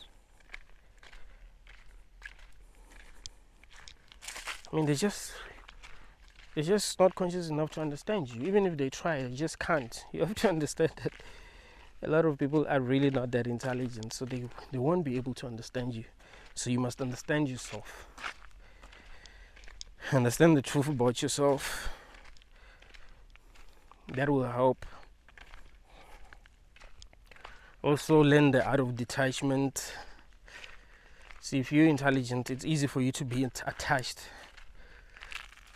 I mean, they're just not conscious enough to understand you. Even if they try, they just can't. You have to understand that a lot of people are really not that intelligent, so they won't be able to understand you. So you must understand yourself. Understand the truth about yourself. That will help. Also learn the art of detachment. See, if you're intelligent, it's easy for you to be attached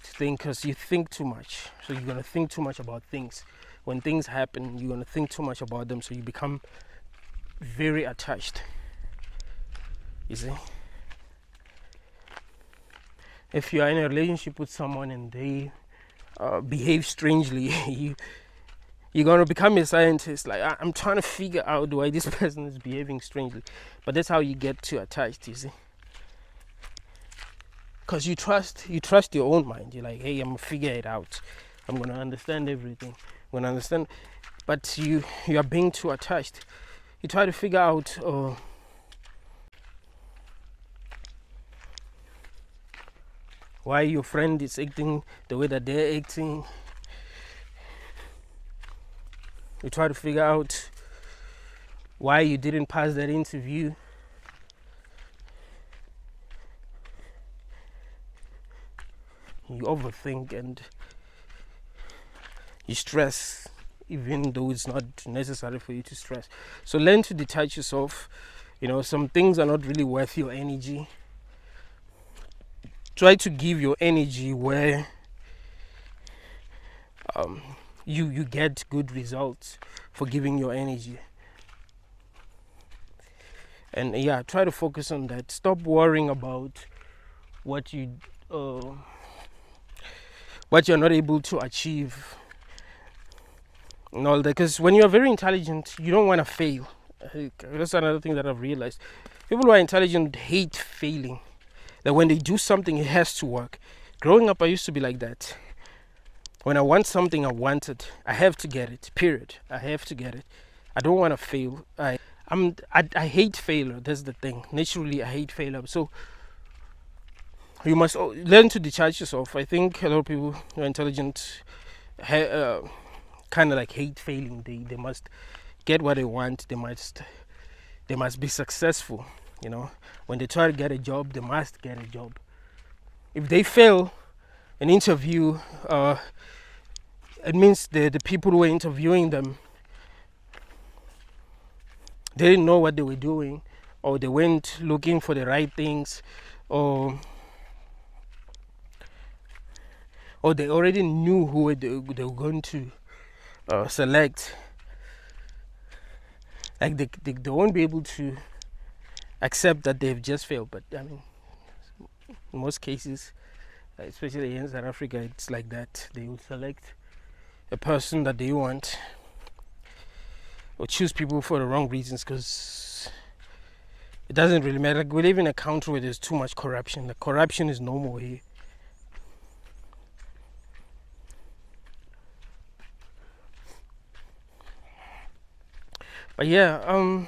to things because you think too much. So you're going to think too much about things. When things happen, you're going to think too much about them, so you become very attached. You see? if you are in a relationship with someone and they behave strangely, you're going to become a scientist. Like, I'm trying to figure out why this person is behaving strangely. But that's how you get too attached, you see. Because you trust your own mind. You're like, hey, I'm going to figure it out. I'm going to understand everything. I'm going to understand. But you are being too attached. You try to figure out why your friend is acting the way that they're acting. You try to figure out why you didn't pass that interview. You overthink and you stress, even though it's not necessary for you to stress. So learn to detach yourself. You know, some things are not really worth your energy. Try to give your energy where you get good results for giving your energy. And yeah, try to focus on that. Stop worrying about what you're not able to achieve and all that, because when you're very intelligent, you don't want to fail. That's another thing that I've realized. People who are intelligent hate failing. That when they do something, it has to work. Growing up, I used to be like that. When I want something, I want it. I have to get it, period. I have to get it. I don't want to fail. I hate failure. That's the thing. Naturally, I hate failure. So you must learn to detach yourself. I think a lot of people who are intelligent kind of like hate failing. They must get what they want. They must be successful. You know, when they try to get a job, they must get a job. If they fail an interview, it means the people who were interviewing them, they didn't know what they were doing, or they weren't looking for the right things, or they already knew who they were going to select. Like they won't be able to accept that they've just failed. But I mean, in most cases, especially in South Africa, it's like that. They will select a person that they want, or choose people for the wrong reasons, because it doesn't really matter. Like, we live in a country where there's too much corruption. The corruption is normal here. But yeah,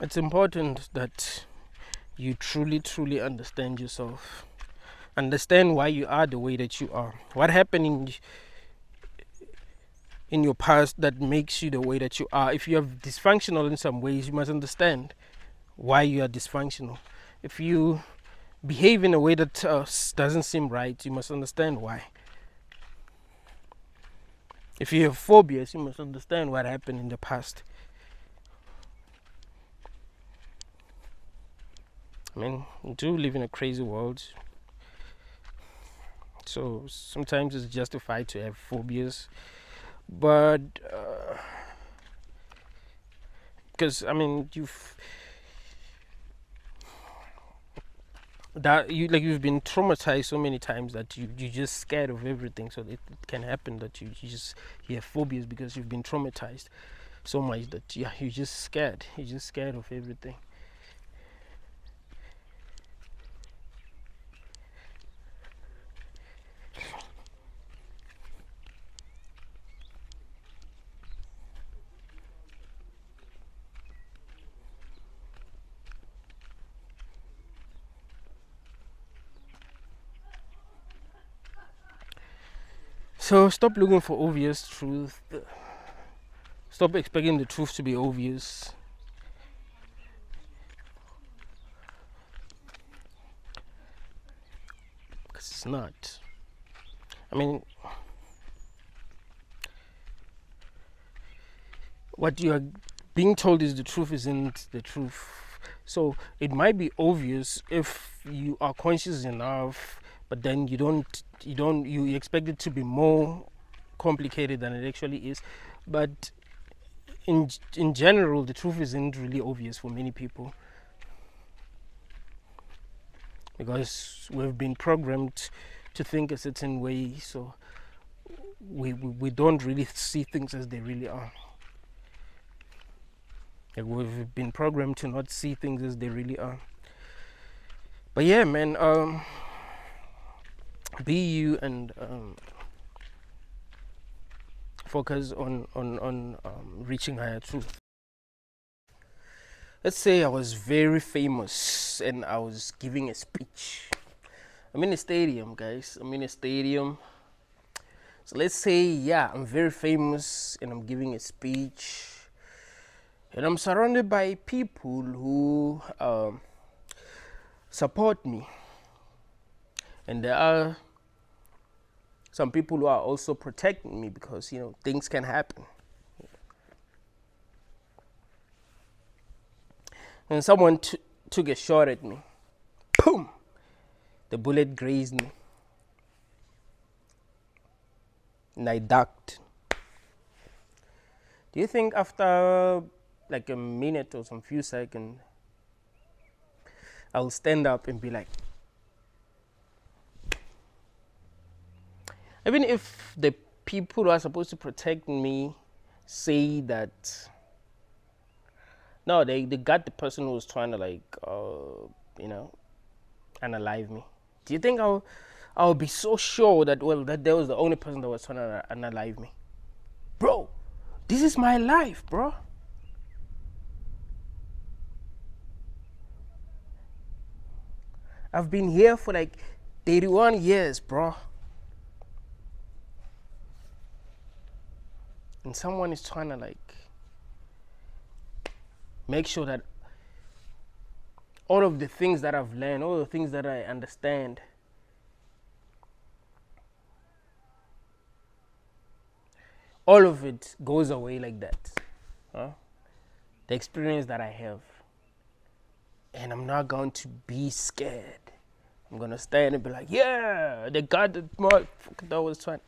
it's important that you truly understand yourself. Understand why you are the way that you are. What happened in your past that makes you the way that you are. If you are dysfunctional in some ways, you must understand why you are dysfunctional. If you behave in a way that doesn't seem right, you must understand why. If you have phobias, you must understand what happened in the past. I mean, we do live in a crazy world, so sometimes it's justified to have phobias, but because I mean, you've been traumatized so many times that you're just scared of everything. So it can happen that you have phobias because you've been traumatized so much that you're just scared. You're just scared of everything. So stop looking for obvious truth. Stop expecting the truth to be obvious. Because it's not. I mean, what you are being told is the truth isn't the truth. So it might be obvious if you are conscious enough, but then you expect it to be more complicated than it actually is. But in general, the truth isn't really obvious for many people, because we've been programmed to think a certain way, so we don't really see things as they really are. Like, we've been programmed to not see things as they really are. But yeah, man, be you, and focus on reaching higher truth. Let's say I was very famous and I was giving a speech. I'm in a stadium, guys. I'm in a stadium. So let's say, yeah, I'm very famous and I'm giving a speech, and I'm surrounded by people who support me. And there are some people who are also protecting me, because, you know, things can happen. And someone took a shot at me. Boom! The bullet grazed me. And I ducked. Do you think after like a minute or some few seconds, I'll stand up and be like, even if the people who are supposed to protect me say that, no, they got the person who was trying to, like, you know, unalive me. Do you think I'll be so sure that, well, that there was the only person that was trying to unalive me? Bro, this is my life, bro. I've been here for like 31 years, bro. And someone is trying to, like, make sure that all of the things that I've learned, all the things that I understand, all of it goes away like that. Huh? The experience that I have. And I'm not going to be scared. I'm going to stand and be like, yeah, they got the motherfucker that was trying.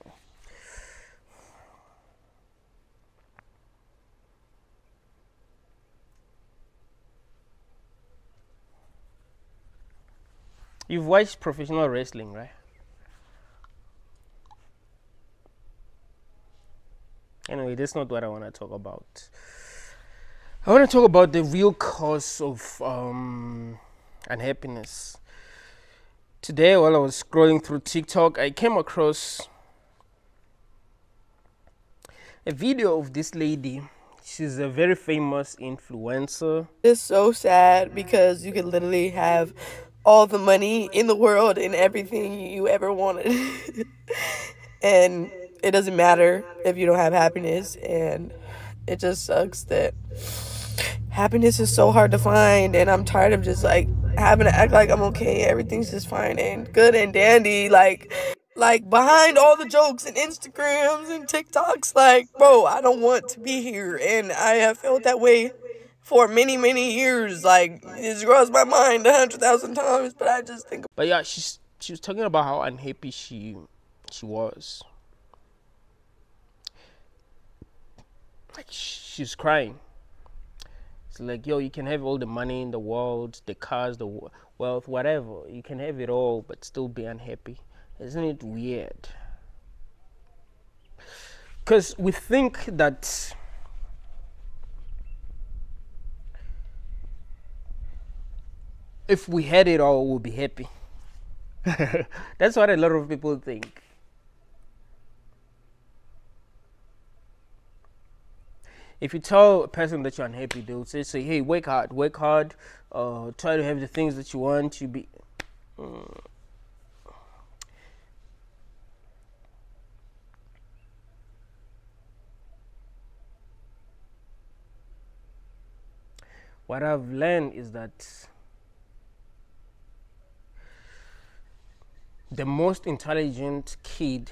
You've watched professional wrestling, right? Anyway, that's not what I want to talk about. I want to talk about the real cause of unhappiness. Today, while I was scrolling through TikTok, I came across a video of this lady. She's a very famous influencer. It's so sad because you could literally have all the money in the world and everything you ever wanted. And it doesn't matter if you don't have happiness, and it just sucks that happiness is so hard to find, and I'm tired of just like having to act like I'm okay, everything's just fine and good and dandy, like behind all the jokes and Instagrams and TikToks. Like, bro, I don't want to be here, and I have felt that way for many, many years. Like, it's crossed my mind 100,000 times, but I just think. But yeah, she was talking about how unhappy she was. Like, she's crying. It's like, yo, you can have all the money in the world, the cars, the wealth, whatever. You can have it all, but still be unhappy. Isn't it weird? Because we think that if we had it all, we'll be happy. That's what a lot of people think. If you tell a person that you're unhappy, they'll say, hey, work hard, try to have the things that you want to be. What I've learned is that the most intelligent kid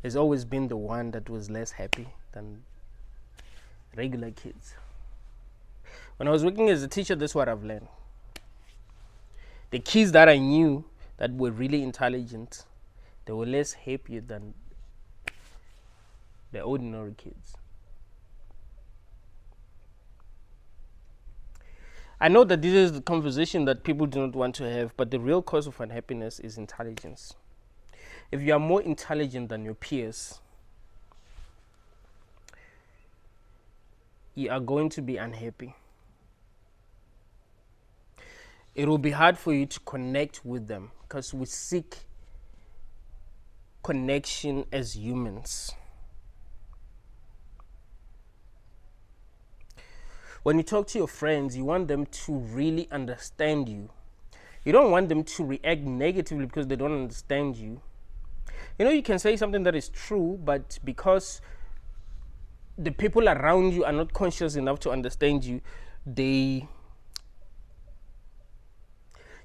has always been the one that was less happy than regular kids. When I was working as a teacher, that's what I've learned. The kids that I knew that were really intelligent, they were less happy than the ordinary kids. I know that this is the conversation that people do not want to have, but the real cause of unhappiness is intelligence. If you are more intelligent than your peers, you are going to be unhappy. It will be hard for you to connect with them because we seek connection as humans. When you talk to your friends, you want them to really understand you. You don't want them to react negatively because they don't understand you. You know, you can say something that is true, but because the people around you are not conscious enough to understand you, they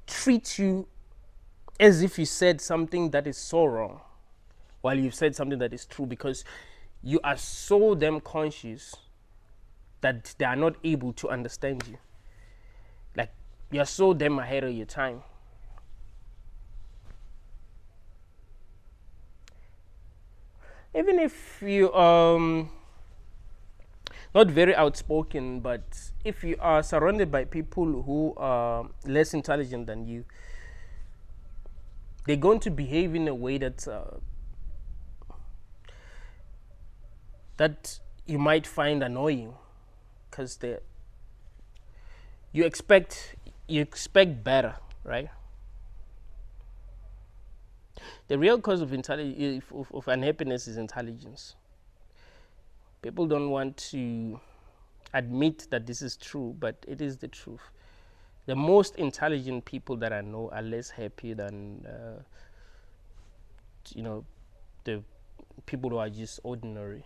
treat you as if you said something that is so wrong, while you've said something that is true, because you are so damn conscious that they are not able to understand you. Like, you're so damn ahead of your time. Even if you not very outspoken, but if you are surrounded by people who are less intelligent than you, they're going to behave in a way that that you might find annoying, because you expect better, right? The real cause of unhappiness is intelligence. People don't want to admit that this is true, but it is the truth. The most intelligent people that I know are less happy than the people who are just ordinary.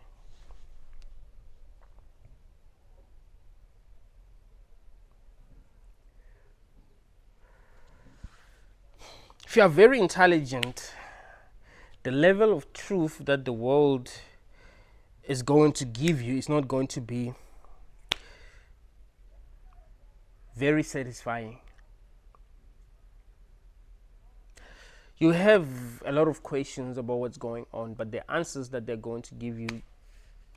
If you are very intelligent, the level of truth that the world is going to give you is not going to be very satisfying. You have a lot of questions about what's going on, but the answers that they're going to give you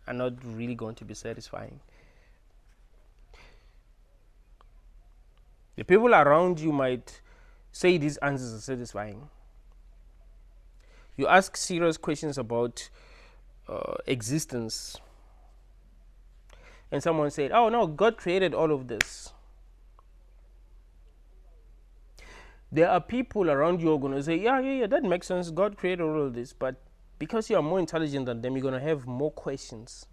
are not really going to be satisfying. The people around you might say these answers are satisfying. You ask serious questions about existence, and someone said, "Oh no, God created all of this." There are people around you who are going to say, yeah, that makes sense. God created all of this. But because you are more intelligent than them, you're going to have more questions.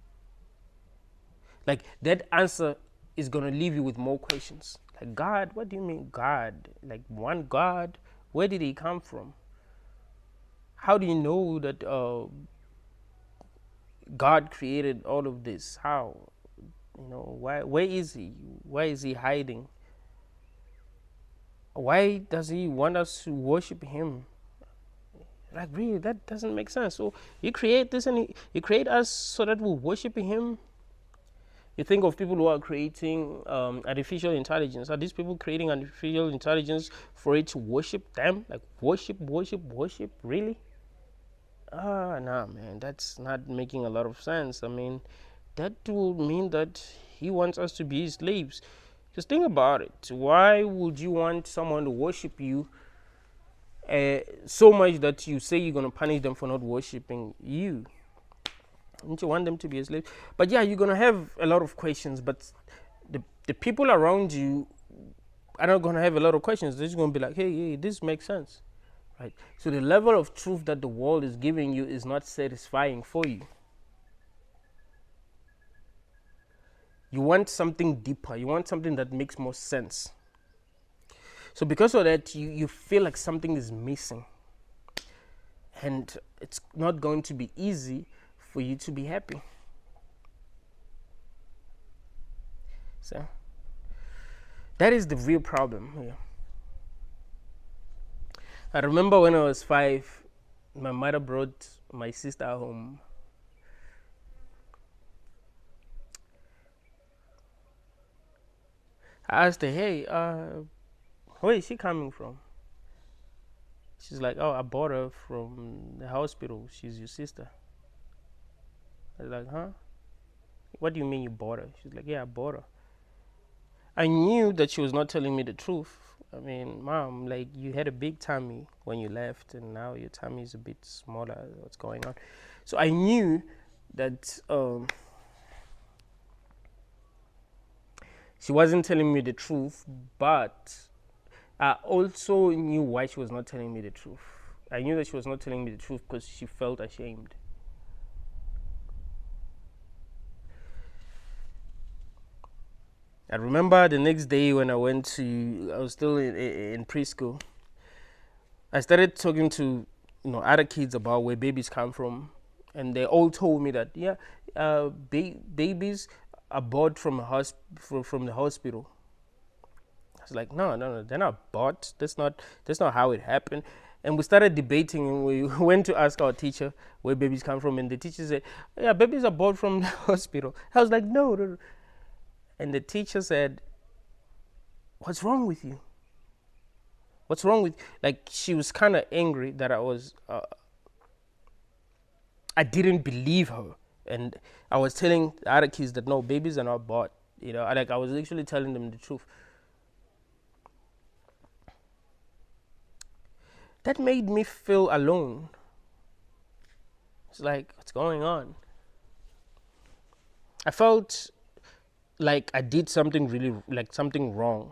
Like, that answer is going to leave you with more questions. Like, God, what do you mean God? Like, one God? Where did he come from? How do you know that God created all of this? How? Where is he? Why is he hiding? Why does he want us to worship him? Like, really, that doesn't make sense. So he create this and he create us so that we worship him. You think of people who are creating artificial intelligence. Are these people creating artificial intelligence for it to worship them? Like, worship, really? Nah, man, that's not making a lot of sense. I mean, that will mean that he wants us to be his slaves. Just think about it. Why would you want someone to worship you so much that you say you're going to punish them for not worshiping you? Don't you want them to be a slave? But yeah, you're going to have a lot of questions, but the people around you are not going to have a lot of questions. They're just going to be like, hey, this makes sense. Right? So the level of truth that the world is giving you is not satisfying for you. You want something deeper. You want something that makes more sense. So because of that, you feel like something is missing. And it's not going to be easy for you to be happy. So that is the real problem here. I remember when I was 5, my mother brought my sister home. I asked her, hey, where is she coming from? She's like, oh, I bought her from the hospital. She's your sister. I was like, huh? What do you mean you bought her? She's like, yeah, I bought her. I knew that she was not telling me the truth. I mean, mom, like, you had a big tummy when you left, and now your tummy is a bit smaller. What's going on? So I knew that she wasn't telling me the truth, but I also knew why she was not telling me the truth. I knew that she was not telling me the truth because she felt ashamed. I remember the next day when I was still in preschool. I started talking to other kids about where babies come from, and they all told me that babies are bought from from the hospital. I was like, no, they're not bought. That's not how it happened. And we started debating, and we went to ask our teacher where babies come from, and the teacher said, yeah, babies are bought from the hospital. I was like, no. And the teacher said, what's wrong with you? What's wrong with, like, she was kind of angry that I didn't believe her. And I was telling the other kids that no, babies are not bought. I was actually telling them the truth. That made me feel alone. It's like, what's going on? I felt like I did something something wrong,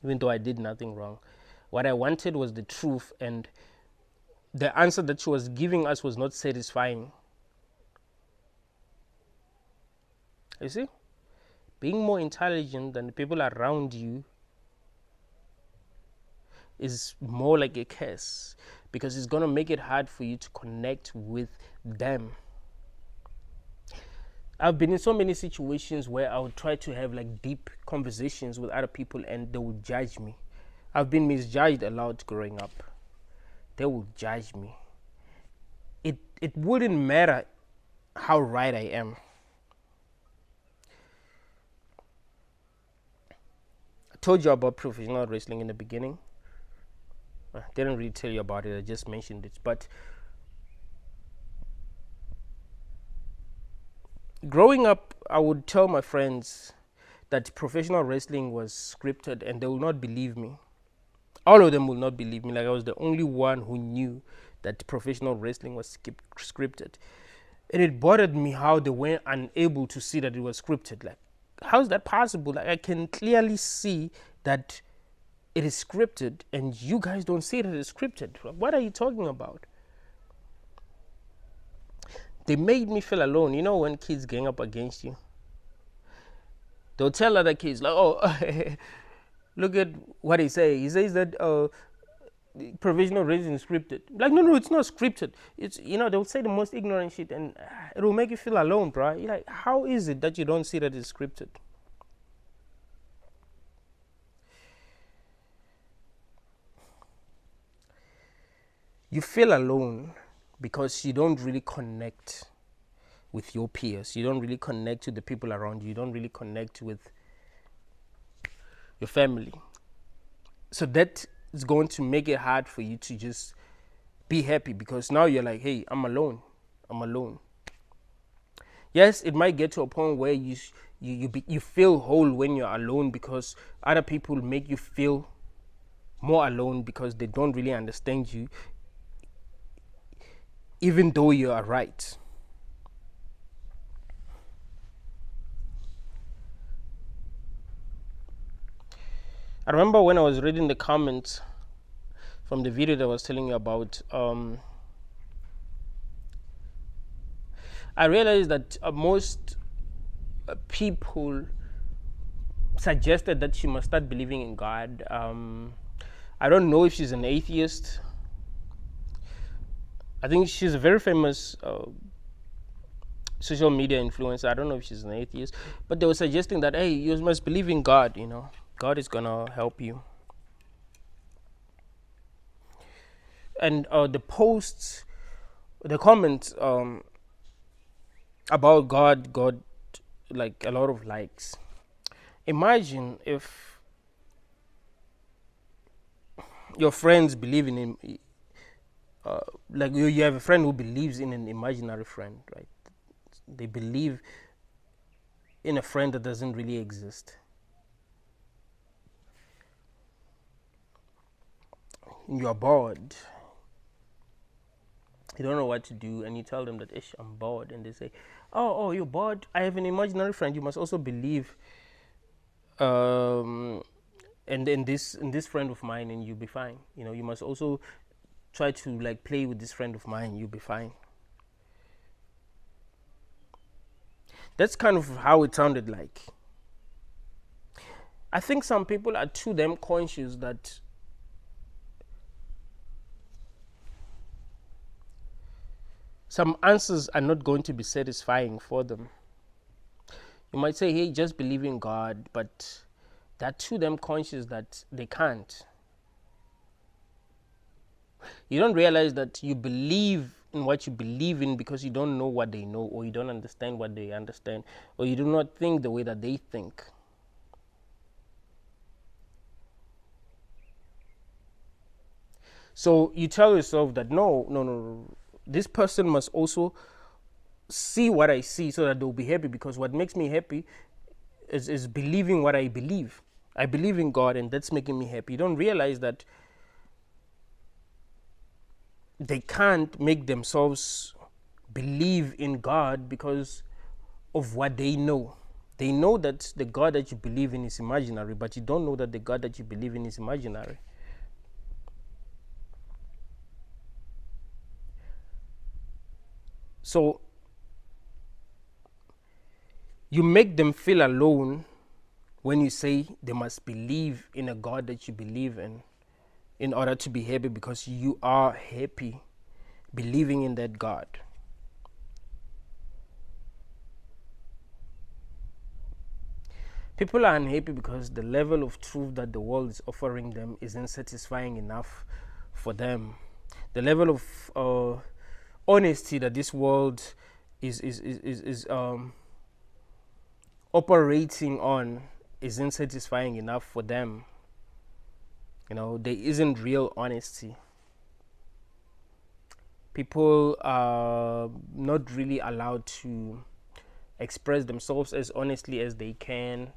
even though I did nothing wrong. What I wanted was the truth, and the answer that she was giving us was not satisfying. You see, being more intelligent than the people around you is more like a curse, because it's going to make it hard for you to connect with them. I've been in so many situations where I would try to have like deep conversations with other people and they would judge me. I've been misjudged a lot growing up. They would judge me. It wouldn't matter how right I am. I told you about professional wrestling in the beginning. I didn't really tell you about it, I just mentioned it. But growing up, I would tell my friends that professional wrestling was scripted, and they will not believe me. All of them will not believe me. Like, I was the only one who knew that professional wrestling was scripted. And it bothered me how they were unable to see that it was scripted. Like, how is that possible? Like, I can clearly see that it is scripted, and you guys don't see that it's scripted. What are you talking about? They made me feel alone. You know, when kids gang up against you, they'll tell other kids, like, oh, look at what he says. He says that provisional raising is scripted. Like, no, it's not scripted. It's, they'll say the most ignorant shit, and it'll make you feel alone, bro. You're like, how is it that you don't see that it's scripted? You feel alone because you don't really connect with your peers. You don't really connect with the people around you. You don't really connect with your family. So that is going to make it hard for you to just be happy, because now you're like, hey, I'm alone. Yes, it might get to a point where you feel whole when you're alone, because other people make you feel more alone because they don't really understand you, even though you are right. I remember when I was reading the comments from the video that I was telling you about, I realized that most people suggested that she must start believing in God. I don't know if she's an atheist. I think she's a very famous social media influencer. I don't know if she's an atheist, but they were suggesting that, hey, you must believe in God, God is gonna help you. And the posts, the comments about God got like a lot of likes. Imagine if your friends believe in him, like you have a friend who believes in an imaginary friend, right? They believe in a friend that doesn't really exist. You're bored. You don't know what to do, and you tell them that, "Ish, I'm bored," and they say, "Oh, you're bored. I have an imaginary friend. You must also believe, um, and in this friend of mine, and you'll be fine. You know, you must also try to like play with this friend of mine. You'll be fine." That's kind of how it sounded like. I think some people are too damn conscious that some answers are not going to be satisfying for them. You might say, "Hey, just believe in God," but they're too damn conscious that they can't. You don't realize that you believe in what you believe in because you don't know what they know, or you don't understand what they understand, or you do not think the way that they think. So you tell yourself that no, this person must also see what I see so that they'll be happy, because what makes me happy is believing what I believe. I believe in God, and that's making me happy. You don't realize that they can't make themselves believe in God because of what they know. They know that the God that you believe in is imaginary, but you don't know that the God that you believe in is imaginary. So you make them feel alone when you say they must believe in a God that you believe in order to be happy, because you are happy believing in that God. People are unhappy because the level of truth that the world is offering them isn't satisfying enough for them. The level of honesty that this world is operating on isn't satisfying enough for them. You know, there isn't real honesty. People are not really allowed to express themselves as honestly as they can.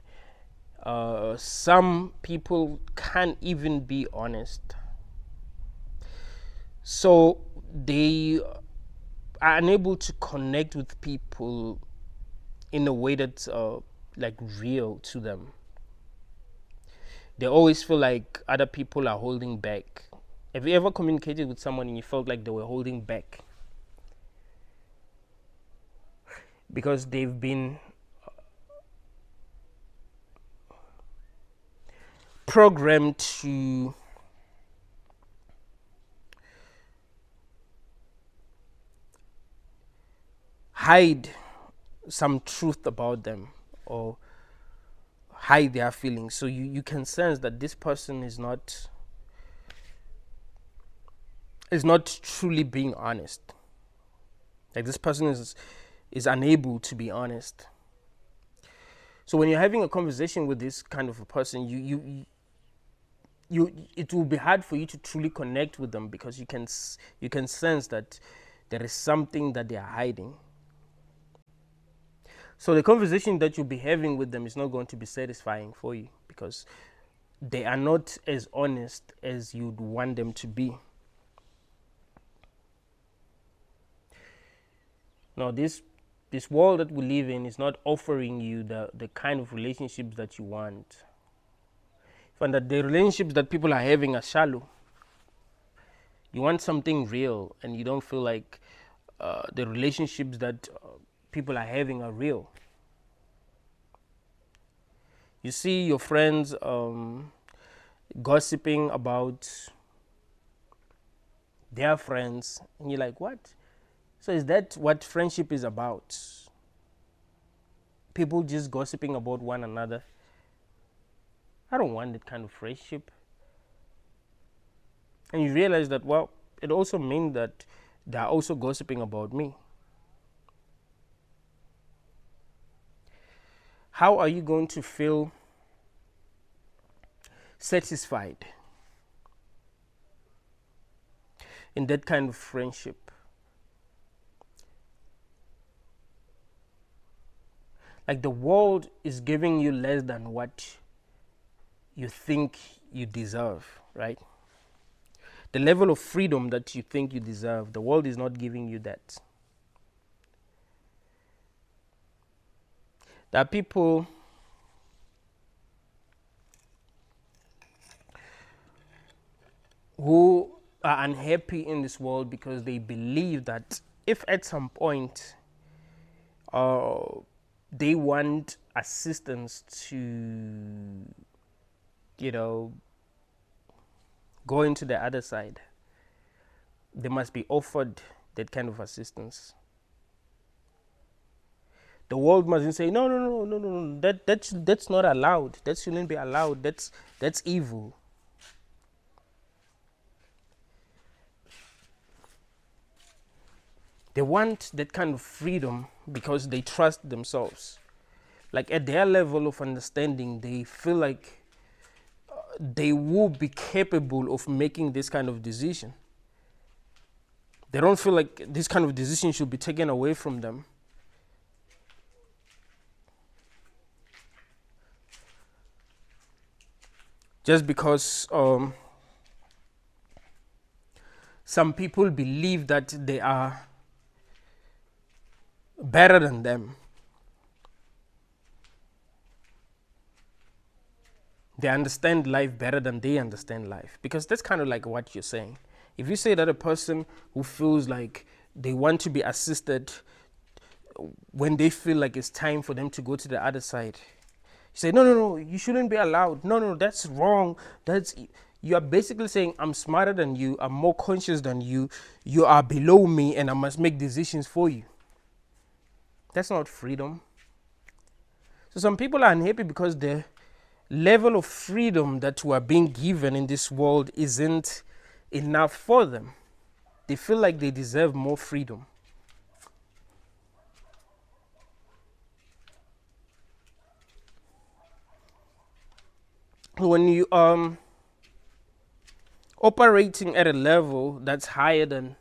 Some people can't even be honest. So they are unable to connect with people in a way that's like real to them. They always feel like other people are holding back. Have you ever communicated with someone and you felt like they were holding back? Because they've been programmed to hide some truth about them, or hide their feelings. So you can sense that this person is not truly being honest. Like, this person is unable to be honest. So when you're having a conversation with this kind of a person, it will be hard for you to truly connect with them, because you can sense that there is something that they are hiding. So the conversation that you'll be having with them is not going to be satisfying for you, because they are not as honest as you'd want them to be. Now, this world that we live in is not offering you the kind of relationships that you want. And that the relationships that people are having are shallow. You want something real, and you don't feel like the relationships that people are having are real. You see your friends gossiping about their friends, and you're like, what? So is that what friendship is about? People just gossiping about one another? I don't want that kind of friendship. And you realize that, well, it also means that they're also gossiping about me. How are you going to feel satisfied in that kind of friendship. Like the world is giving you less than what you think you deserve, right? The level of freedom that you think you deserve, the world is not giving you that. There are people who are unhappy in this world because they believe that if at some point they want assistance to, go into the other side, they must be offered that kind of assistance. The world mustn't say no. That's not allowed. That shouldn't be allowed. That's evil. They want that kind of freedom because they trust themselves. Like at their level of understanding, they feel like they will be capable of making this kind of decision. They don't feel like this kind of decision should be taken away from them. Just because some people believe that they are better than them. They understand life better than they understand life. Because that's kind of like what you're saying. If you say that a person who feels like they want to be assisted when they feel like it's time for them to go to the other side, you say, no, you shouldn't be allowed. No, that's wrong. You are basically saying, I'm smarter than you, I'm more conscious than you, you are below me, and I must make decisions for you. That's not freedom. So some people are unhappy because the level of freedom that we are being given in this world isn't enough for them. They feel like they deserve more freedom. When you operating at a level that's higher than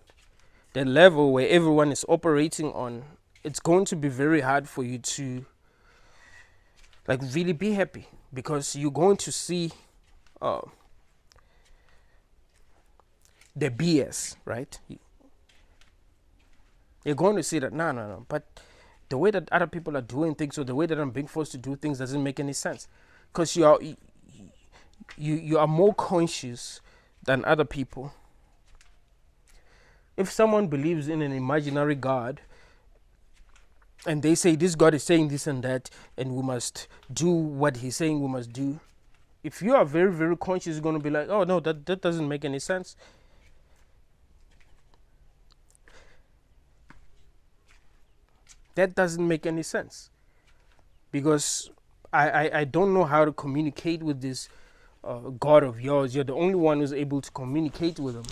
the level where everyone is operating on, it's going to be very hard for you to like really be happy, because you're going to see the BS, right? You're going to see that no, but the way that other people are doing things, or the way that I'm being forced to do things, doesn't make any sense, because you are more conscious than other people. If someone believes in an imaginary God and they say this God is saying this and that, and we must do what he's saying we must do, if you are very, very conscious, you're going to be like, oh no, that doesn't make any sense. That doesn't make any sense, because I don't know how to communicate with this God of yours. You're the only one who's able to communicate with him.